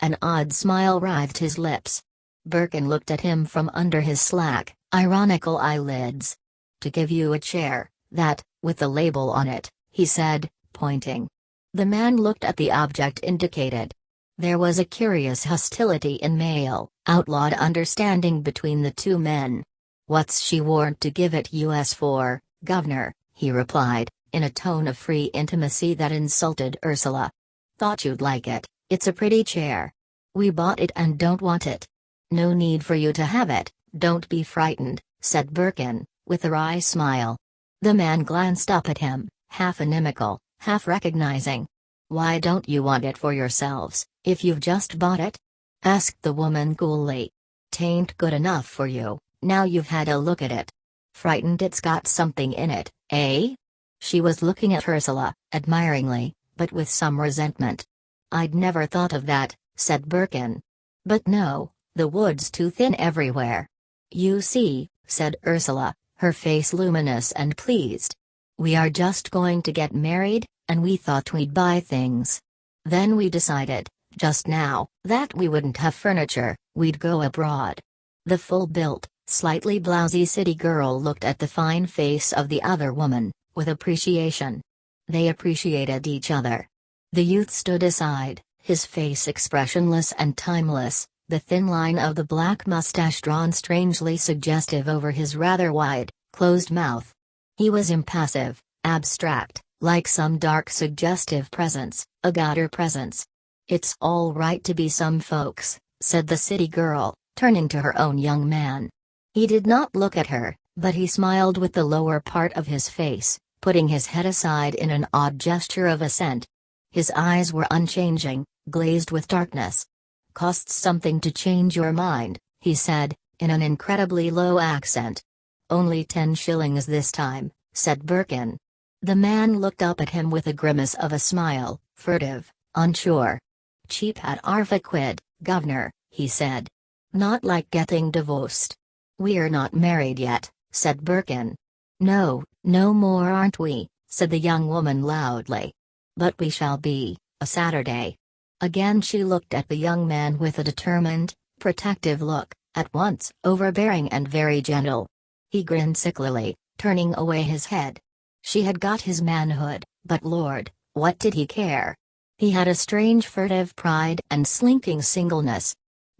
An odd smile writhed his lips. Birkin looked at him from under his slack, ironical eyelids. "To give you a chair, that, with the label on it," he said, pointing. The man looked at the object indicated. There was a curious hostility in male, outlawed understanding between the two men. "What's she warn't to give it us for, governor?" he replied, in a tone of free intimacy that insulted Ursula. "Thought you'd like it, it's a pretty chair. We bought it and don't want it." "No need for you to have it, don't be frightened," said Birkin, with a wry smile. The man glanced up at him, half inimical, half recognizing. "Why don't you want it for yourselves, if you've just bought it?" asked the woman coolly. "'Tain't good enough for you, now you've had a look at it. Frightened it's got something in it, eh?" She was looking at Ursula, admiringly, but with some resentment. "I'd never thought of that," said Birkin. "But no, the wood's too thin everywhere." "You see," said Ursula, her face luminous and pleased. "We are just going to get married, And we thought we'd buy things. Then we decided, just now, that we wouldn't have furniture, we'd go abroad." The full-built, slightly blousy city girl looked at the fine face of the other woman, with appreciation. They appreciated each other. The youth stood aside, his face expressionless and timeless, the thin line of the black mustache drawn strangely suggestive over his rather wide, closed mouth. He was impassive, abstract, like some dark suggestive presence, a gauder presence. "It's all right to be some folks," said the city girl, turning to her own young man. He did not look at her, but he smiled with the lower part of his face, putting his head aside in an odd gesture of assent. His eyes were unchanging, glazed with darkness. "Costs something to change your mind," he said, in an incredibly low accent. "Only 10 shillings this time," said Birkin. The man looked up at him with a grimace of a smile, furtive, unsure. "Cheap at 'arf a quid, governor," he said. "Not like getting divorced." "We're not married yet," said Birkin. "No, no more aren't we," said the young woman loudly. "But we shall be, a Saturday." Again she looked at the young man with a determined, protective look, at once overbearing and very gentle. He grinned sicklily, turning away his head. She had got his manhood, but Lord, what did he care? He had a strange furtive pride and slinking singleness.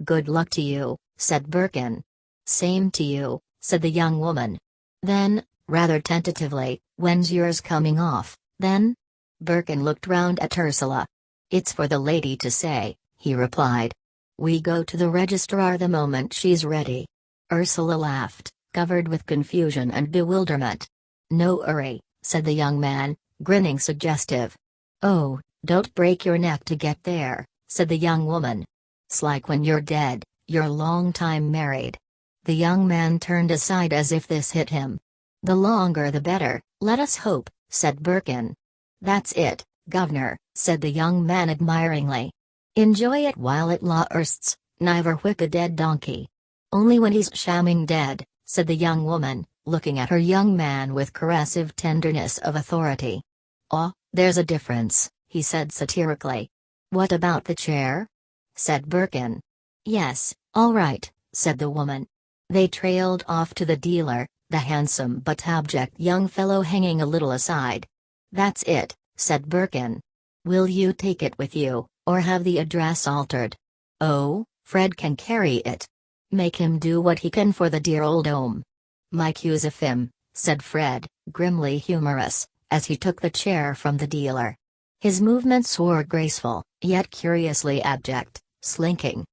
"Good luck to you," said Birkin. "Same to you," said the young woman. Then, rather tentatively, "When's yours coming off, then?" Birkin looked round at Ursula. "It's for the lady to say," he replied. "We go to the registrar the moment she's ready." Ursula laughed, covered with confusion and bewilderment. "No hurry," said the young man, grinning suggestive. "Oh, don't break your neck to get there," said the young woman. "'S like when you're dead, you're long time married." The young man turned aside as if this hit him. "The longer the better, let us hope," said Birkin. "That's it, governor," said the young man admiringly. "Enjoy it while it lasts, never whip a dead donkey." "Only when he's shamming dead," said the young woman, looking at her young man with caressive tenderness of authority. "Oh, there's a difference," he said satirically. "What about the chair?" said Birkin. "Yes, all right," said the woman. They trailed off to the dealer, the handsome but abject young fellow hanging a little aside. "That's it," said Birkin. "Will you take it with you, or have the address altered?" "Oh, Fred can carry it. Make him do what he can for the dear old home." "Mike use of him," said Fred, grimly humorous, as he took the chair from the dealer. His movements were graceful, yet curiously abject, slinking.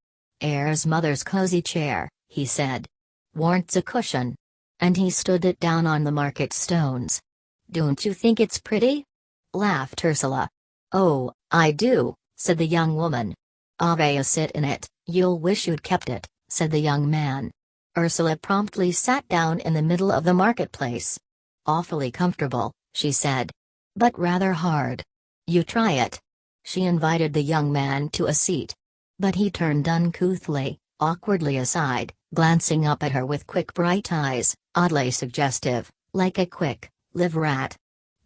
"'Ere's mother's cozy chair," he said. "Warn't a cushion." And he stood it down on the market stones. "Don't you think it's pretty?" laughed Ursula. "Oh, I do," said the young woman. "I'll sit in it, you'll wish you'd kept it," said the young man. Ursula promptly sat down in the middle of the marketplace. "Awfully comfortable," she said. "But rather hard. You try it." She invited the young man to a seat. But he turned uncouthly, awkwardly aside, glancing up at her with quick bright eyes, oddly suggestive, like a quick, live rat.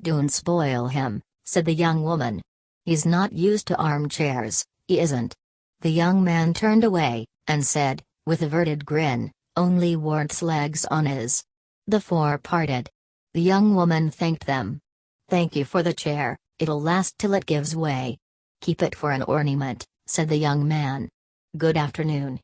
"Don't spoil him," said the young woman. "He's not used to armchairs, he isn't." The young man turned away, and said, with averted grin, "Only warts legs on his." The four parted. The young woman thanked them. "Thank you for the chair, it'll last till it gives way." "Keep it for an ornament," said the young man. Good afternoon,"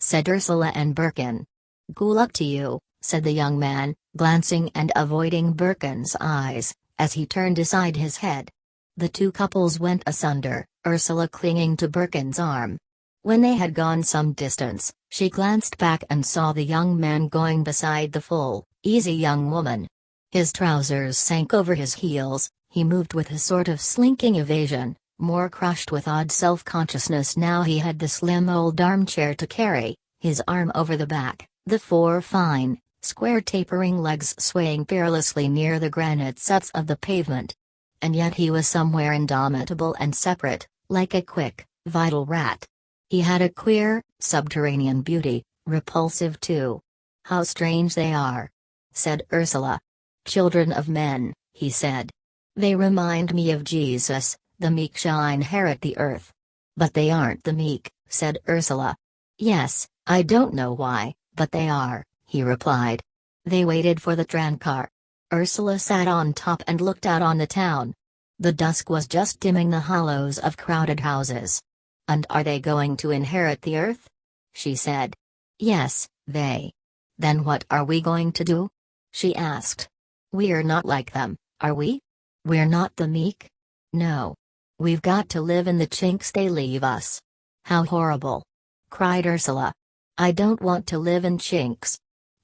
said Ursula and Birkin. "Good luck to you," said the young man, glancing and avoiding Birkin's eyes, as he turned aside his head. The two couples went asunder, Ursula clinging to Birkin's arm. When they had gone some distance, she glanced back and saw the young man going beside the full, easy young woman. His trousers sank over his heels, he moved with a sort of slinking evasion, more crushed with odd self-consciousness now he had the slim old armchair to carry, his arm over the back, the four fine, square tapering legs swaying perilously near the granite sots of the pavement. And yet he was somewhere indomitable and separate, like a quick, vital rat. He had a queer, subterranean beauty, repulsive too. "How strange they are," said Ursula. "Children of men," he said. They remind me of Jesus, the meek shall inherit the earth. But they aren't the meek, said Ursula. Yes, I don't know why, but they are, he replied. They waited for the tramcar. Ursula sat on top and looked out on the town. The dusk was just dimming the hollows of crowded houses. And are they going to inherit the earth? She said. Yes, they. Then what are we going to do? She asked. We're not like them, are we? We're not the meek? No. We've got to live in the chinks they leave us. How horrible! Cried Ursula. I don't want to live in chinks.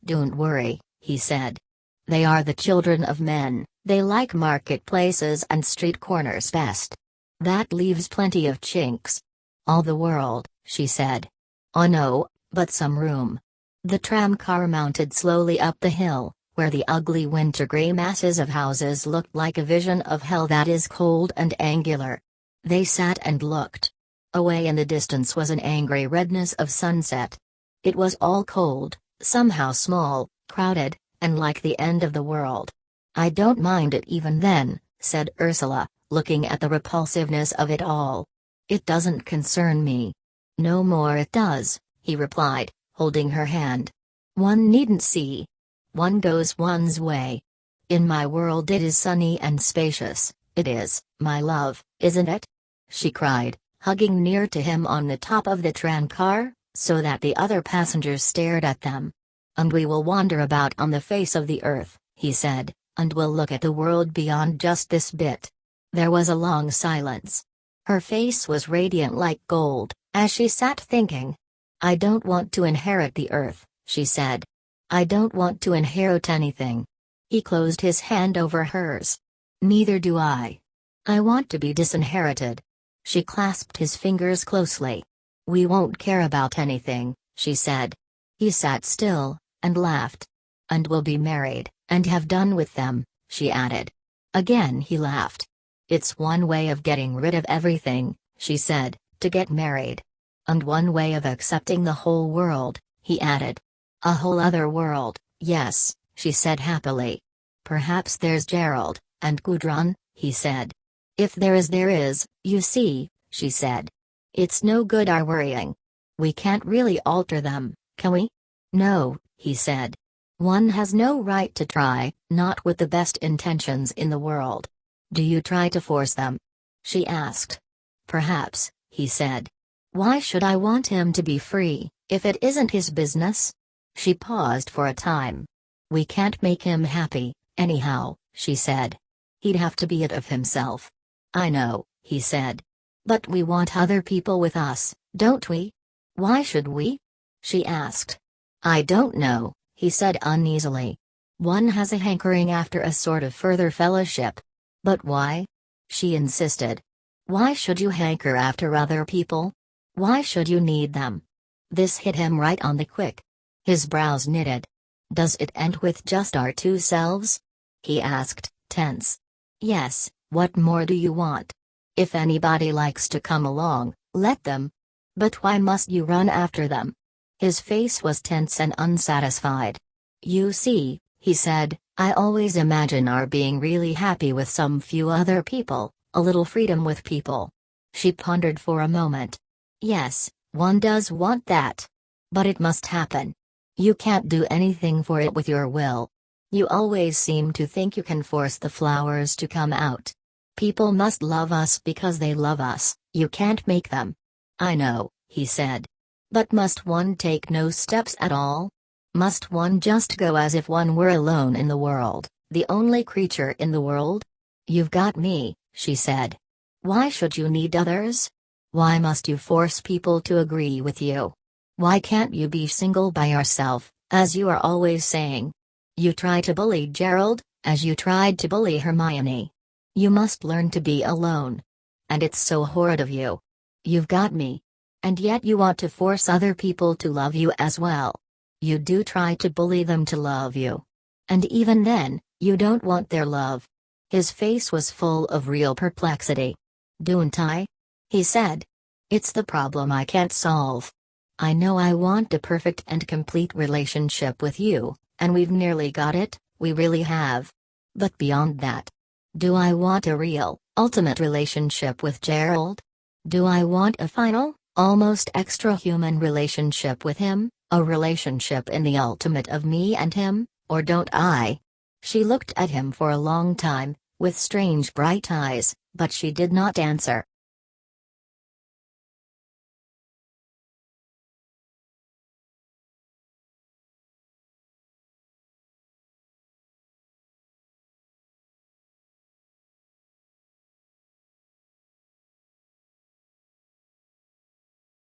Don't worry, he said. They are the children of men, they like marketplaces and street corners best. That leaves plenty of chinks. All the world, she said. Oh no, but some room. The tramcar mounted slowly up the hill, where the ugly winter-grey masses of houses looked like a vision of hell that is cold and angular. They sat and looked. Away in the distance was an angry redness of sunset. It was all cold, somehow small, crowded, and like the end of the world. I don't mind it even then, said Ursula, looking at the repulsiveness of it all. It doesn't concern me. No more it does, he replied, holding her hand. One needn't see. One goes one's way. In my world it is sunny and spacious, it is, my love, isn't it? She cried, hugging near to him on the top of the tramcar, so that the other passengers stared at them. And we will wander about on the face of the earth, he said, and we'll look at the world beyond just this bit. There was a long silence. Her face was radiant like gold, as she sat thinking. I don't want to inherit the earth, she said. I don't want to inherit anything. He closed his hand over hers. Neither do I. I want to be disinherited. She clasped his fingers closely. We won't care about anything, she said. He sat still, and laughed. And we'll be married, and have done with them, she added. Again he laughed. It's one way of getting rid of everything, she said, to get married. And one way of accepting the whole world, he added. A whole other world, yes, she said happily. Perhaps there's Gerald, and Gudrun, he said. If there is, you see, she said. It's no good our worrying. We can't really alter them, can we? No, he said. One has no right to try, not with the best intentions in the world. Do you try to force them? She asked. Perhaps, he said. Why should I want him to be free, if it isn't his business? She paused for a time. We can't make him happy, anyhow, she said. He'd have to be it of himself. I know, he said. But we want other people with us, don't we? Why should we? She asked. I don't know, he said uneasily. One has a hankering after a sort of further fellowship. But why? She insisted. Why should you hanker after other people? Why should you need them? This hit him right on the quick. His brows knitted. Does it end with just our two selves? He asked, tense. Yes, what more do you want? If anybody likes to come along, let them. But why must you run after them? His face was tense and unsatisfied. You see, he said, I always imagine our being really happy with some few other people, a little freedom with people. She pondered for a moment. Yes, one does want that. But it must happen. You can't do anything for it with your will. You always seem to think you can force the flowers to come out. People must love us because they love us, you can't make them. I know, he said. But must one take no steps at all? Must one just go as if one were alone in the world, the only creature in the world? You've got me, she said. Why should you need others? Why must you force people to agree with you? Why can't you be single by yourself, as you are always saying? You try to bully Gerald, as you tried to bully Hermione. You must learn to be alone. And it's so horrid of you. You've got me. And yet you want to force other people to love you as well. You do try to bully them to love you. And even then, you don't want their love. His face was full of real perplexity. Don't I? He said. It's the problem I can't solve. I know I want a perfect and complete relationship with you, and we've nearly got it, we really have. But beyond that, Do I want a real, ultimate relationship with Gerald? Do I want a final, almost extra-human relationship with him, a relationship in the ultimate of me and him, or don't I? She looked at him for a long time, with strange bright eyes, but she did not answer.